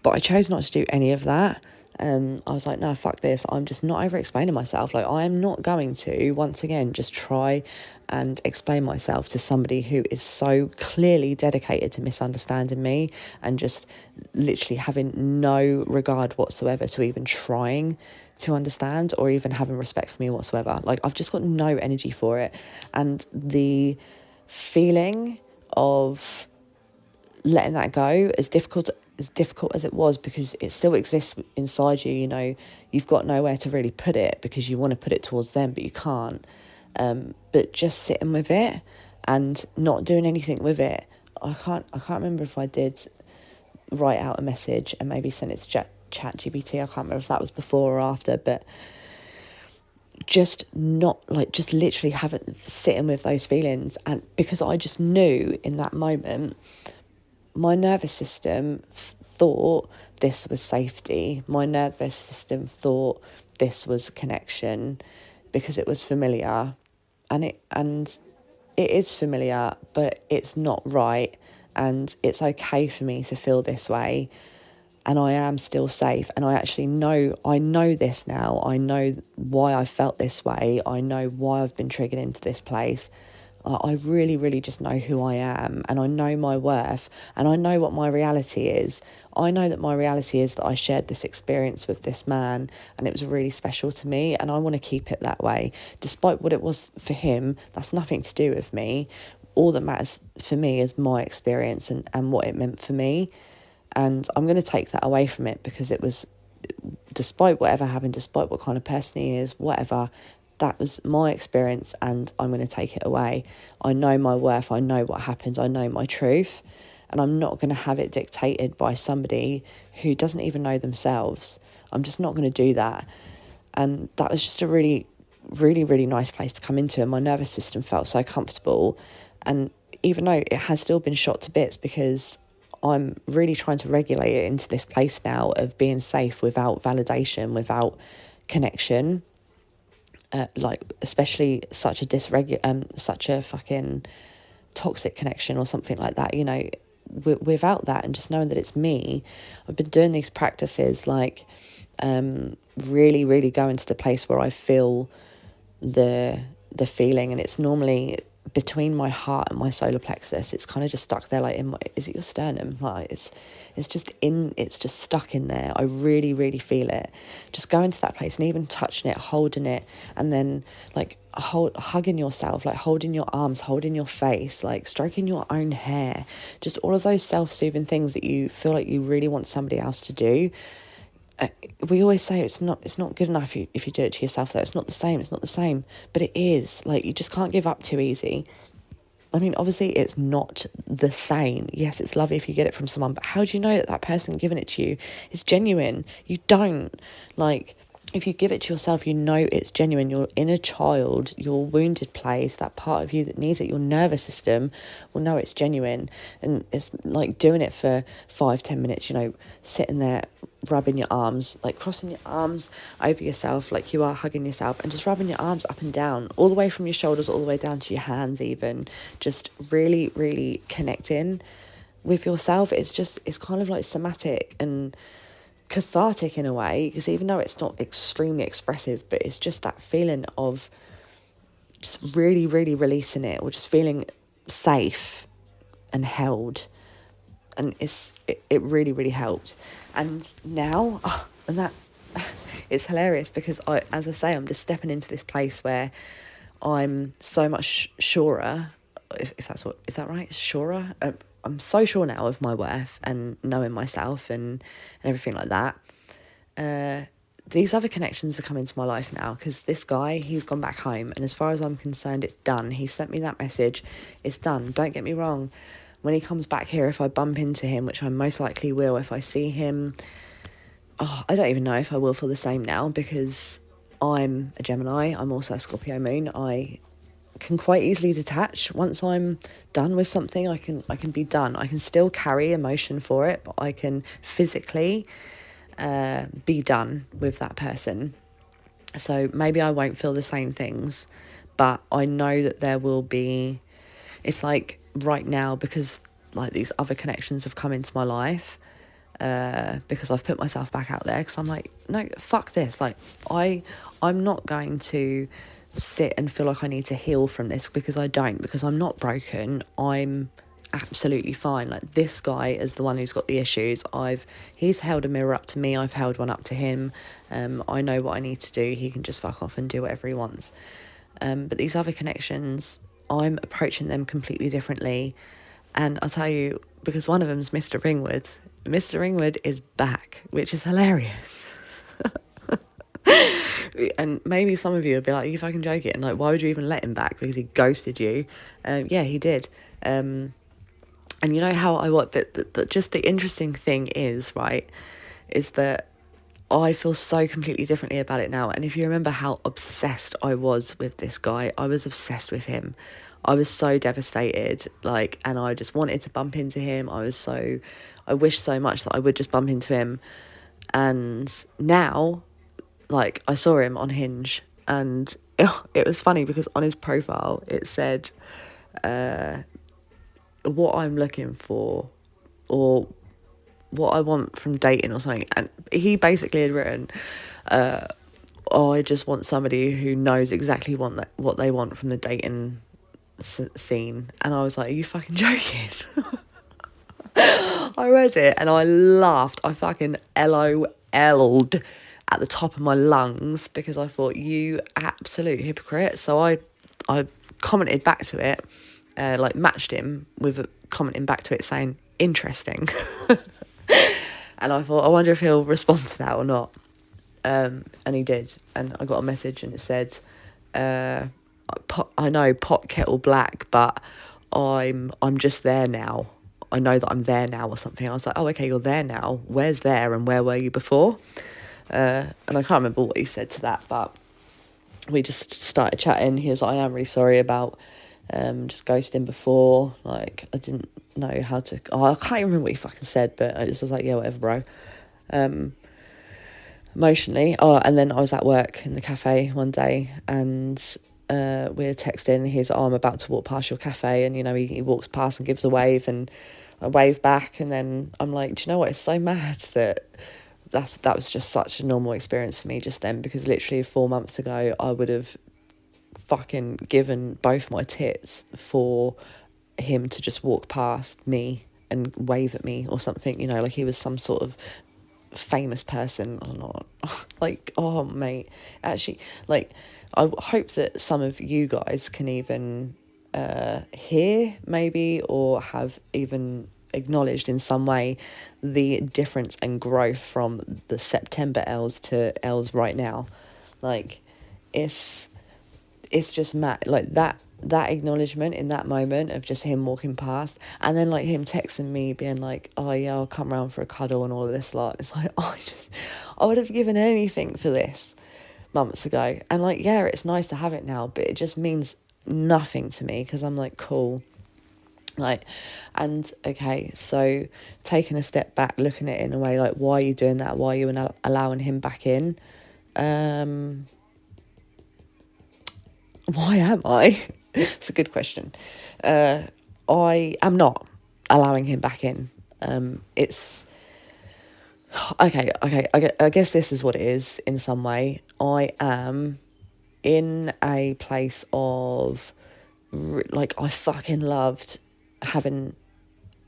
but I chose not to do any of that. I was like, no, fuck this. I'm just not over explaining myself. Like, I am not going to, once again, just try and explain myself to somebody who is so clearly dedicated to misunderstanding me and just literally having no regard whatsoever to even trying to understand or even having respect for me whatsoever. Like, I've just got no energy for it. And the feeling of letting that go, as difficult as it was, because it still exists inside you, you've got nowhere to really put it because you want to put it towards them, but you can't. But just sitting with it and not doing anything with it. I can't remember if I did write out a message and maybe send it to ChatGPT. I can't remember if that was before or after, but just literally sitting with those feelings. And because I just knew in that moment, my nervous system thought this was safety. My nervous system thought this was connection because it was familiar, and it is familiar, but it's not right, and it's okay for me to feel this way, and I am still safe. And I know this now. I know why I felt this way. I know why I've been triggered into this place. I really, really just know who I am, and I know my worth, and I know what my reality is. I know that my reality is that I shared this experience with this man, and it was really special to me, and I want to keep it that way. Despite what it was for him, that's nothing to do with me. All that matters for me is my experience and what it meant for me. And I'm going to take that away from it, because it was, despite whatever happened, despite what kind of person he is, whatever, that was my experience and I'm going to take it away. I know my worth, I know what happens, I know my truth, and I'm not going to have it dictated by somebody who doesn't even know themselves. I'm just not going to do that. And that was just a really, really, really nice place to come into, and my nervous system felt so comfortable. And even though it has still been shot to bits, because I'm really trying to regulate it into this place now of being safe without validation, without connection, like especially such a fucking toxic connection or something like that, you know, without that, and just knowing that it's me. I've been doing these practices, like really, really going to the place where I feel the feeling, and it's normally between my heart and my solar plexus. It's kind of just stuck there, like in my, is it your sternum? Like it's just stuck in there. I really, really feel it. Just going to that place and even touching it, holding it, and then like hugging yourself, like holding your arms, holding your face, like stroking your own hair, just all of those self-soothing things that you feel like you really want somebody else to do. We always say it's not good enough if you do it to yourself, though. It's not the same, but it is. Like, you just can't give up too easy. I mean, obviously it's not the same. Yes, it's lovely if you get it from someone, but how do you know that that person giving it to you is genuine? You don't. Like, if you give it to yourself, you know it's genuine. Your inner child, your wounded place, that part of you that needs it, your nervous system will know it's genuine. And it's like doing it for 5-10 minutes, you know, sitting there, rubbing your arms, like crossing your arms over yourself like you are hugging yourself, and just rubbing your arms up and down, all the way from your shoulders all the way down to your hands even, just really, really connecting with yourself. It's kind of like somatic and cathartic in a way, because even though it's not extremely expressive, but it's just that feeling of just really, really releasing it, or just feeling safe and held. And it really, really helped. And now, and that, it's hilarious, because as I say, I'm just stepping into this place where I'm so much surer, if that's what, is that right? Surer? I'm so sure now of my worth and knowing myself and everything like that. These other connections are coming into my life now, because this guy, he's gone back home, and as far as I'm concerned, it's done. He sent me that message. It's done. Don't get me wrong. When he comes back here, if I bump into him, which I most likely will, if I see him, I don't even know if I will feel the same now, because I'm a Gemini. I'm also a Scorpio moon. I can quite easily detach. Once I'm done with something, I can be done. I can still carry emotion for it, but I can physically be done with that person. So maybe I won't feel the same things, but I know that there will be, it's like right now, because like these other connections have come into my life, because I've put myself back out there, because I'm like, no, fuck this. Like I'm not going to sit and feel like I need to heal from this, because I don't, because I'm not broken. I'm absolutely fine. Like, this guy is the one who's got the issues. He's held a mirror up to me, I've held one up to him. I know what I need to do. He can just fuck off and do whatever he wants. But these other connections, I'm approaching them completely differently. And I'll tell you, because one of them's Mr. Ringwood. Mr. Ringwood is back, which is hilarious. And maybe some of you will be like, are you fucking joking? Like, why would you even let him back? Because he ghosted you. Yeah, he did. And you know how but just the interesting thing is, right, is that I feel so completely differently about it now. And if you remember how obsessed I was with this guy, I was obsessed with him. I was so devastated, like, and I just wanted to bump into him. I wish so much that I would just bump into him. And now, like, I saw him on Hinge, and it was funny, because on his profile it said what I'm looking for, or what I want from dating or something. And he basically had written, I just want somebody who knows exactly what they want from the dating scene. And I was like, are you fucking joking? I read it and I laughed. I fucking LOL'd at the top of my lungs, because I thought, you absolute hypocrite. So I commented back to it, like matched him with commenting back to it saying, interesting. And I thought, I wonder if he'll respond to that or not. And he did. And I got a message and it said, I know pot kettle black, but I'm just there now. I know that I'm there now or something. I was like, oh, okay, you're there now. Where's there and where were you before? And I can't remember what he said to that, but we just started chatting. He was like, I am really sorry about just ghosting before. Like, I didn't know how to... Oh, I can't even remember what he fucking said, but I just was like, yeah, whatever, bro. Emotionally. Oh, and then I was at work in the cafe one day, and we were texting. He's like, oh, I'm about to walk past your cafe, and, you know, he walks past and gives a wave, and I wave back, and then I'm like, do you know what? It's so mad that that was just such a normal experience for me just then, because literally 4 months ago I would have fucking given both my tits for him to just walk past me and wave at me or something, you know, like he was some sort of famous person or not. Like, oh mate, actually, like, I hope that some of you guys can even hear maybe, or have even acknowledged in some way the difference and growth from the September Els to Els right now. Like, it's just mad. Like, that acknowledgement in that moment of just him walking past, and then like him texting me being like, oh yeah, I'll come round for a cuddle and all of this lot. It's like, I would have given anything for this months ago. And like, yeah, it's nice to have it now, but it just means nothing to me, because I'm like, cool. Like, and okay, so taking a step back, looking at it in a way, like, why are you doing that? Why are you allowing him back in? Why am I? It's a good question. I am not allowing him back in. It's okay. I guess this is what it is in some way. I am in a place of like, I fucking loved having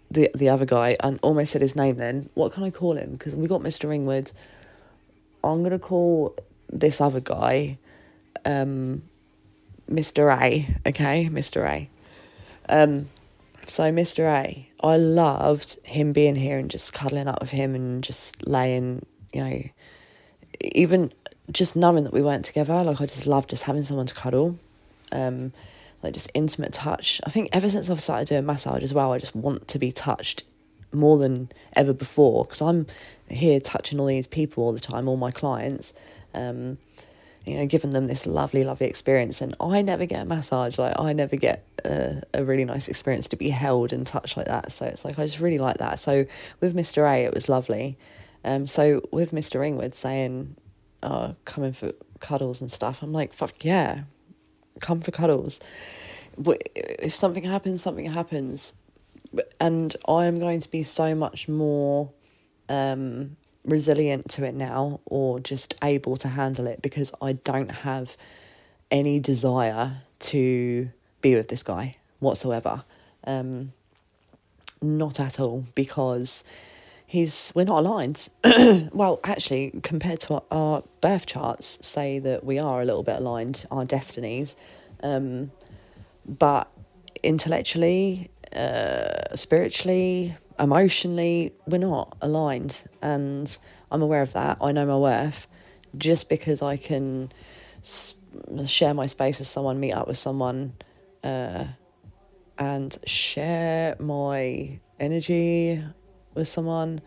the other guy, and almost said his name then. What can I call him? Because we got Mr. Ringwood. I'm going to call this other guy Mr. A, okay? Mr. A. So Mr. A, I loved him being here and just cuddling up with him and just laying, you know, even just knowing that we weren't together. Like, I just loved just having someone to cuddle. Like, just intimate touch. I think ever since I've started doing massage as well, I just want to be touched more than ever before, because I'm here touching all these people all the time, all my clients, you know, giving them this lovely, lovely experience. And I never get a massage. Like, I never get a really nice experience to be held and touched like that. So it's like, I just really like that. So with Mr. A, it was lovely. So with Mr. Ringwood saying, come in for cuddles and stuff, I'm like, fuck yeah, come for cuddles. If something happens, something happens. And I am going to be so much more resilient to it now, or just able to handle it, because I don't have any desire to be with this guy whatsoever. Not at all, because we're not aligned. Well, actually, compared to our birth charts say that we are a little bit aligned, our destinies, but intellectually, spiritually, emotionally, we're not aligned, and I'm aware of that. I know my worth. Just because I can share my space with someone, meet up with someone, and share my energy with someone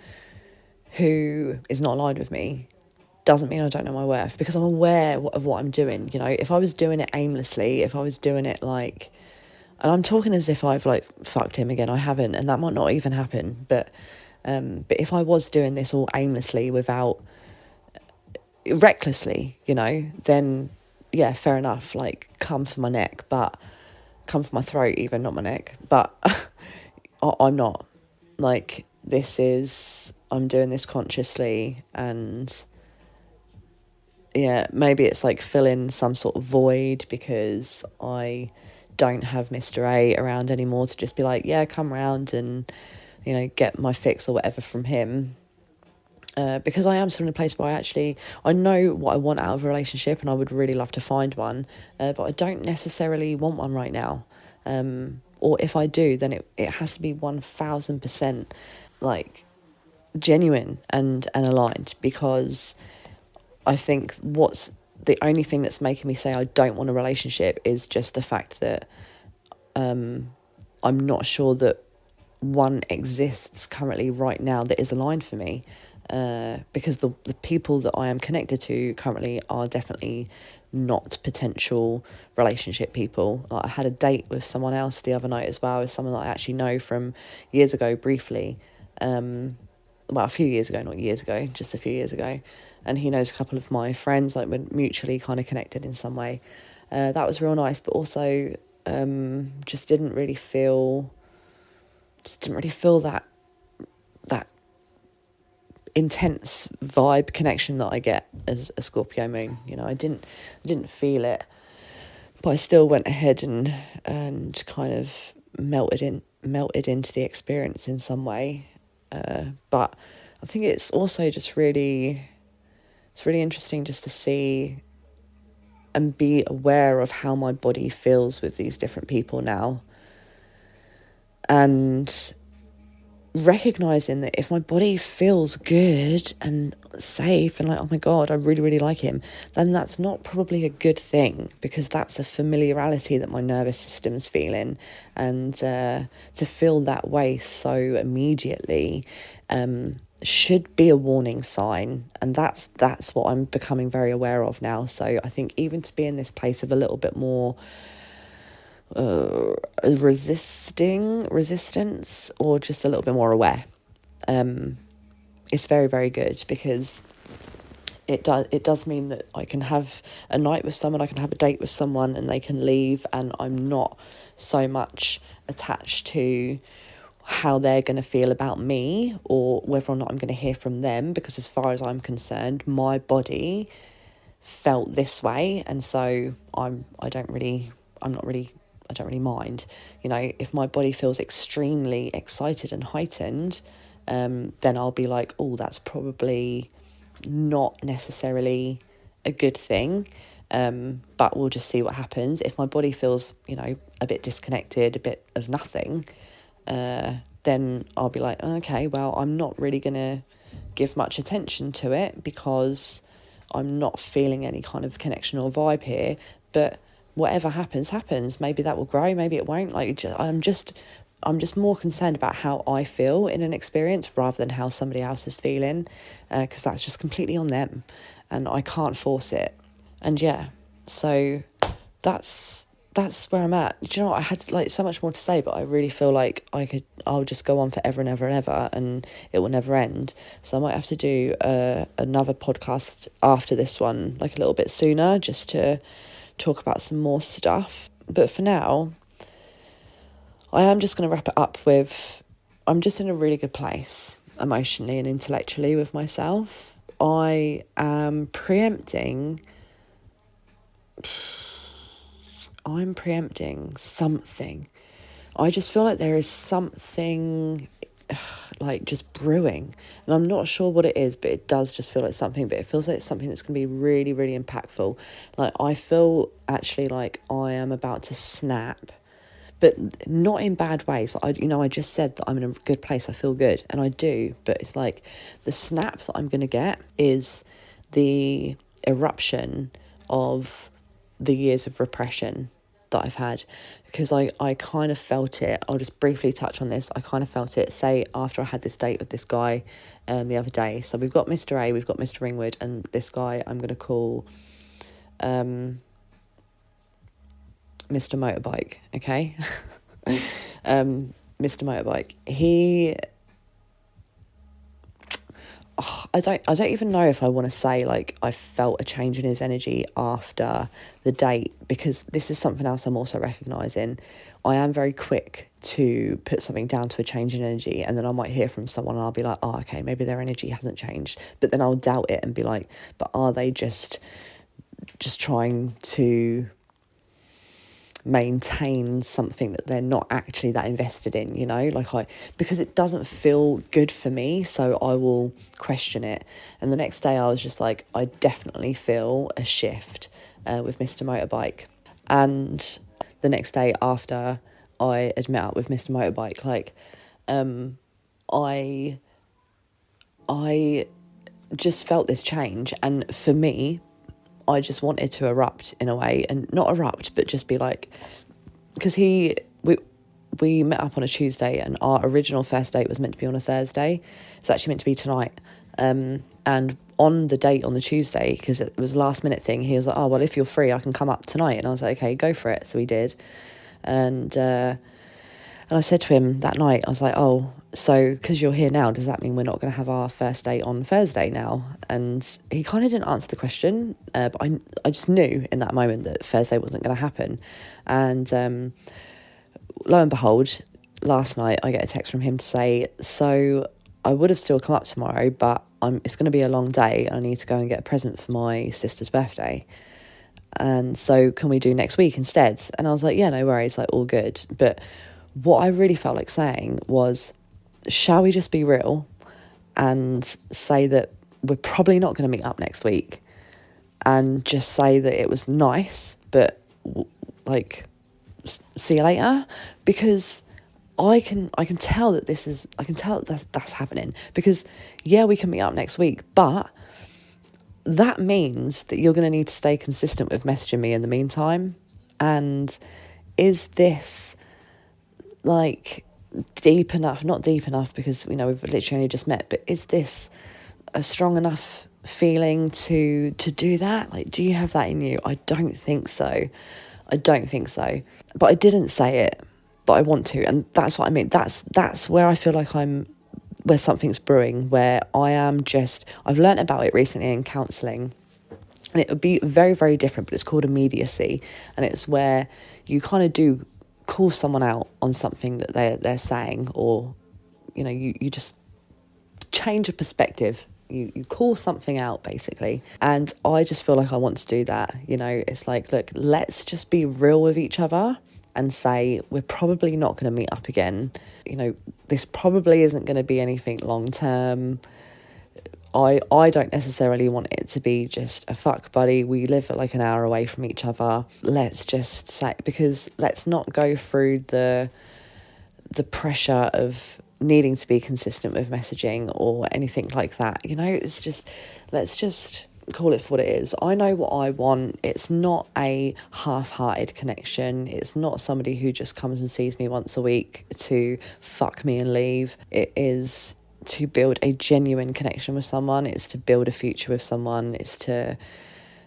who is not aligned with me, doesn't mean I don't know my worth, because I'm aware of what I'm doing. You know, if I was doing it aimlessly, if I was doing it like, and I'm talking as if I've like fucked him again, I haven't, and that might not even happen, but if I was doing this all aimlessly, without, recklessly, you know, then yeah, fair enough, like, come for my neck, but come for my throat even, not my neck. But I'm not, like, I'm doing this consciously, and yeah, maybe it's like filling some sort of void, because I don't have Mr. A around anymore to just be like, yeah, come round and, you know, get my fix or whatever from him. Because I am still in a place where I know what I want out of a relationship, and I would really love to find one, but I don't necessarily want one right now. Or if I do, then it has to be 1000% like genuine and aligned, because I think what's the only thing that's making me say I don't want a relationship is just the fact that I'm not sure that one exists currently right now that is aligned for me, because the people that I am connected to currently are definitely not potential relationship people. Like, I had a date with someone else the other night as well, as someone that I actually know from years ago briefly, well, a few years ago, not years ago, just a few years ago, and he knows a couple of my friends, like we're mutually kind of connected in some way. That was real nice, but also just didn't really feel that intense vibe connection that I get as a Scorpio moon. You know, I didn't feel it, but I still went ahead and kind of melted into the experience in some way. But I think it's also just really interesting just to see and be aware of how my body feels with these different people now, and recognizing that if my body feels good and safe and like, oh my God, I really, really like him, then that's not probably a good thing, because that's a familiarity that my nervous system's feeling. And to feel that way so immediately should be a warning sign. And that's what I'm becoming very aware of now. So I think even to be in this place of a little bit more resistance, or just a little bit more aware, it's very, very good, because it does mean that I can have a night with someone, I can have a date with someone, and they can leave, and I'm not so much attached to how they're going to feel about me, or whether or not I'm going to hear from them, because as far as I'm concerned, my body felt this way, and so I don't really mind. You know, if my body feels extremely excited and heightened, then I'll be like, oh, that's probably not necessarily a good thing, but we'll just see what happens. If my body feels, you know, a bit disconnected, a bit of nothing, then I'll be like, okay, well, I'm not really gonna give much attention to it, because I'm not feeling any kind of connection or vibe here. But whatever happens. Maybe that will grow, maybe it won't. Like, I'm just more concerned about how I feel in an experience rather than how somebody else is feeling, because that's just completely on them, and I can't force it. And yeah, so that's where I'm at. Do you know what? I had like so much more to say, but I really feel like I'll just go on forever and ever and ever, and it will never end. So I might have to do another podcast after this one, like a little bit sooner, just to talk about some more stuff. But for now, I am just going to wrap it up with, I'm just in a really good place emotionally and intellectually with myself. I am preempting something. I just feel like there is something like just brewing, and I'm not sure what it is, but it does just feel like something. But it feels like it's something that's going to be really, really impactful. Like, I feel actually like I am about to snap, but not in bad ways. I just said that I'm in a good place, I feel good, and I do, but it's like the snap that I'm going to get is the eruption of the years of repression that I've had, because I kind of felt it. I'll just briefly touch on this. I kind of felt it, say, after I had this date with this guy the other day. So we've got Mr. A, we've got Mr. Ringwood, and this guy I'm going to call Mr. Motorbike, okay? Mr. Motorbike. I don't even know if I want to say like I felt a change in his energy after the date, because this is something else I'm also recognising. I am very quick to put something down to a change in energy, and then I might hear from someone and I'll be like, oh, okay, maybe their energy hasn't changed. But then I'll doubt it and be like, but are they just trying to maintain something that they're not actually that invested in, you know? Like, because it doesn't feel good for me, so I will question it. And the next day I was just like, I definitely feel a shift with Mr. Motorbike. And the next day after I had met up with Mr. Motorbike, like, I just felt this change. And for me, I just wanted to erupt in a way, and not erupt, but just be like, because we met up on a Tuesday, and our original first date was meant to be on a Thursday. It's actually meant to be tonight. And on the date on the Tuesday, because it was a last minute thing, he was like, oh, well, if you're free, I can come up tonight. And I was like, okay, go for it. So we did. And I said to him that night, I was like, oh, so because you're here now, does that mean we're not going to have our first date on Thursday now? And he kind of didn't answer the question, but I just knew in that moment that Thursday wasn't going to happen. And lo and behold, last night I get a text from him to say, so I would have still come up tomorrow, but it's going to be a long day. I need to go and get a present for my sister's birthday. And so can we do next week instead? And I was like, yeah, no worries, like all good. But what I really felt like saying was, shall we just be real and say that we're probably not going to meet up next week, and just say that it was nice, but like, see you later? Because I can tell that that's happening, because yeah, we can meet up next week, but that means that you're going to need to stay consistent with messaging me in the meantime. And is this like deep enough? Not deep enough, because we've literally only just met, but is this a strong enough feeling to do that? Like, do you have that in you? I don't think so. But I didn't say it, but I want to, and that's what I mean. That's where I feel like where something's brewing, where I've learnt about it recently in counselling, and it would be very, very different, but it's called immediacy, and it's where you kind of do call someone out on something that they're saying, or you just change a perspective. You call something out, basically. And I just feel like I want to do that. It's like, look, let's just be real with each other and say we're probably not going to meet up again. This probably isn't going to be anything long term. I don't necessarily want it to be just a fuck buddy. We live like an hour away from each other. Let's just say, because let's not go through the pressure of needing to be consistent with messaging or anything like that. It's just, let's just call it for what it is. I know what I want. It's not a half-hearted connection. It's not somebody who just comes and sees me once a week to fuck me and leave. It is to build a genuine connection with someone. It's to build a future with someone. It's to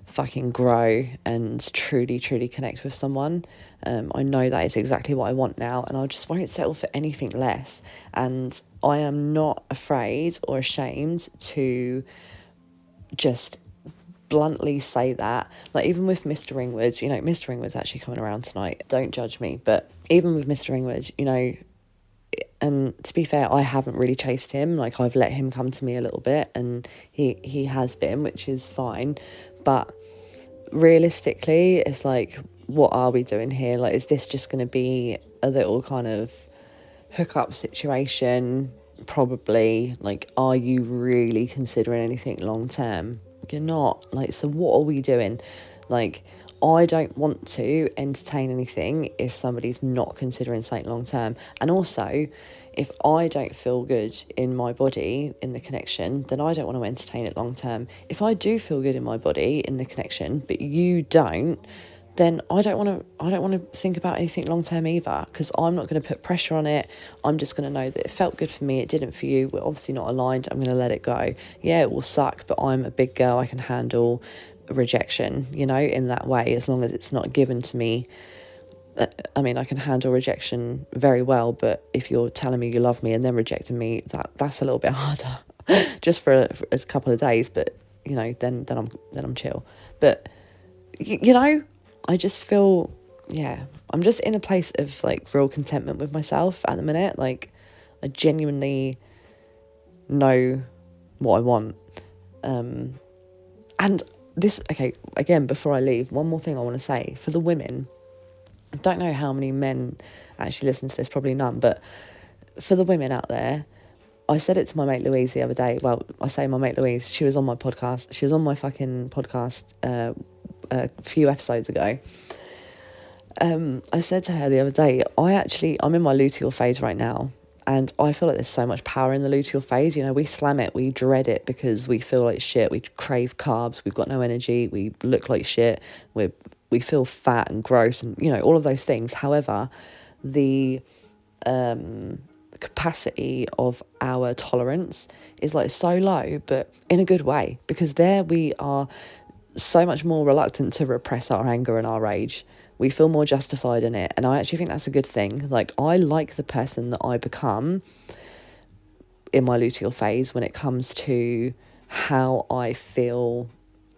fucking grow and truly connect with someone. I know that is exactly what I want now, and I just won't settle for anything less. And I am not afraid or ashamed to just bluntly say that. Like, even with Mr. Ringwood, Mr. Ringwood's actually coming around tonight. Don't judge me, but even with Mr. Ringwood, and to be fair, I haven't really chased him. Like, I've let him come to me a little bit, and he has been, which is fine. But realistically, it's like, what are we doing here? Like, is this just going to be a little kind of hookup situation? Probably. Like, are you really considering anything long term? You're not. Like, so what are we doing? Like, I don't want to entertain anything if somebody's not considering something long term. And also, if I don't feel good in my body in the connection, then I don't want to entertain it long term. If I do feel good in my body in the connection, but you don't, then I don't want to think about anything long term either, because I'm not going to put pressure on it. I'm just going to know that it felt good for me, it didn't for you, we're obviously not aligned, I'm going to let it go. Yeah, it will suck, but I'm a big girl, I can handle rejection, in that way, as long as it's not given to me. I mean, I can handle rejection very well, but if you're telling me you love me and then rejecting me, that's a little bit harder. Just for a couple of days, but then I'm chill. But I just feel, I'm just in a place of like real contentment with myself at the minute. Like, I genuinely know what I want. And this, okay, again, before I leave, one more thing I want to say for the women. I don't know how many men actually listen to this, probably none, but for the women out there, I said it to my mate Louise the other day. Well, I say my mate Louise, she was on my podcast. She was on my fucking podcast a few episodes ago. I said to her the other day, I'm in my luteal phase right now, And I feel like there's so much power in the luteal phase. You know, we slam it, we dread it because we feel like shit, we crave carbs, we've got no energy, we look like shit, we feel fat and gross and, you know, all of those things. However, the capacity of our tolerance is like so low, but in a good way, because there we are so much more reluctant to repress our anger and our rage. We feel more justified in it, and I actually think that's a good thing. Like, I like the person that I become in my luteal phase when it comes to how I feel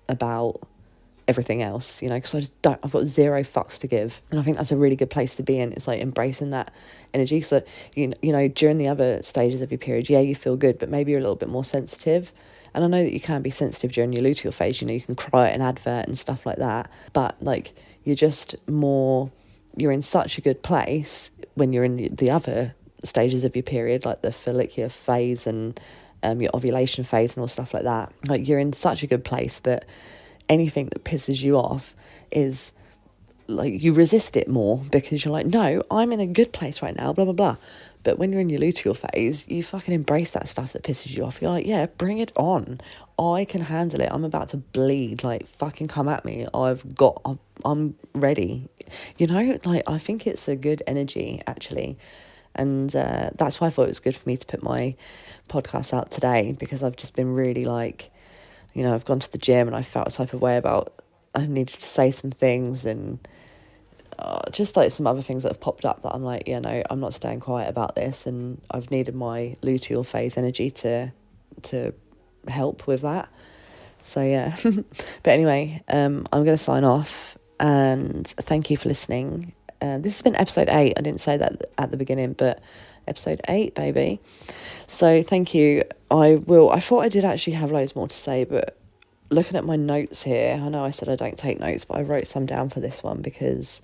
about everything else, you know, because I've got zero fucks to give, and I think that's a really good place to be in. It's like embracing that energy. So you know, during the other stages of your period, yeah, you feel good, but maybe you're a little bit more sensitive. And I know that you can be sensitive during your luteal phase, you know, you can cry at an advert and stuff like that, but like, you're in such a good place when you're in the other stages of your period, like the follicular phase and your ovulation phase and all stuff like that. Like, you're in such a good place that anything that pisses you off is like, you resist it more because you're like, no, I'm in a good place right now, blah, blah, blah. But when you're in your luteal phase, you fucking embrace that stuff that pisses you off. You're like, yeah, bring it on. I can handle it. I'm about to bleed. Like, fucking come at me. I'm ready. You know, like, I think it's a good energy, actually. And that's why I thought it was good for me to put my podcast out today, because I've just been really like, you know, I've gone to the gym and I felt a type of way about, I needed to say some things, and just like some other things that have popped up that I'm like, yeah, no, I'm not staying quiet about this, and I've needed my luteal phase energy to help with that. So yeah. But anyway, I'm going to sign off, and thank you for listening. This has been episode 8. I didn't say that at the beginning, but episode 8, baby. So thank you. I thought I did actually have loads more to say, but looking at my notes here, I know I said I don't take notes, but I wrote some down for this one because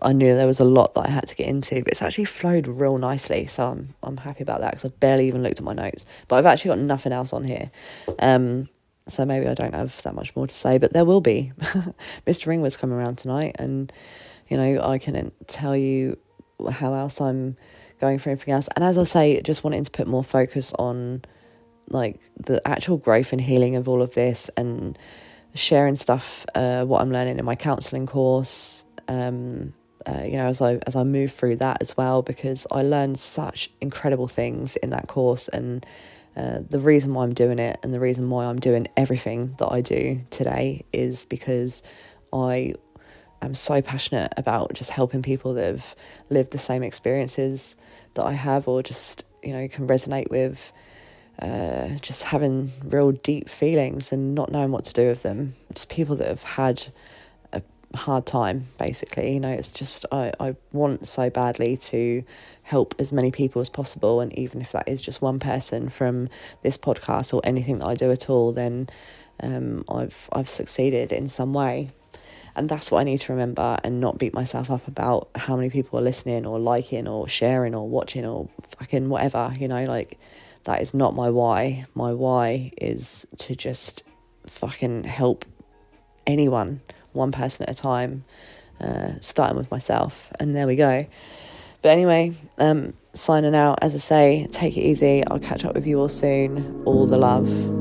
I knew there was a lot that I had to get into, but it's actually flowed real nicely, so I'm happy about that, because I've barely even looked at my notes, but I've actually got nothing else on here, so maybe I don't have that much more to say, but there will be. Mr. Ringwood's coming around tonight, and you know, I can tell you how else I'm going for anything else, and as I say, just wanting to put more focus on like the actual growth and healing of all of this, and sharing stuff, what I'm learning in my counselling course, you know, as I move through that as well, because I learned such incredible things in that course, and the reason why I'm doing it, and the reason why I'm doing everything that I do today, is because I am so passionate about just helping people that have lived the same experiences that I have, or just, you know, can resonate with just having real deep feelings and not knowing what to do with them. Just people that have had hard time, basically. You know, it's just I want so badly to help as many people as possible, and even if that is just one person from this podcast or anything that I do at all, then I've succeeded in some way. And that's what I need to remember, and not beat myself up about how many people are listening or liking or sharing or watching or fucking whatever, you know, like, that is not my why. My why is to just fucking help anyone, one person at a time, starting with myself, and there we go. But anyway, signing out. As I say, take it easy. I'll catch up with you all soon. All the love.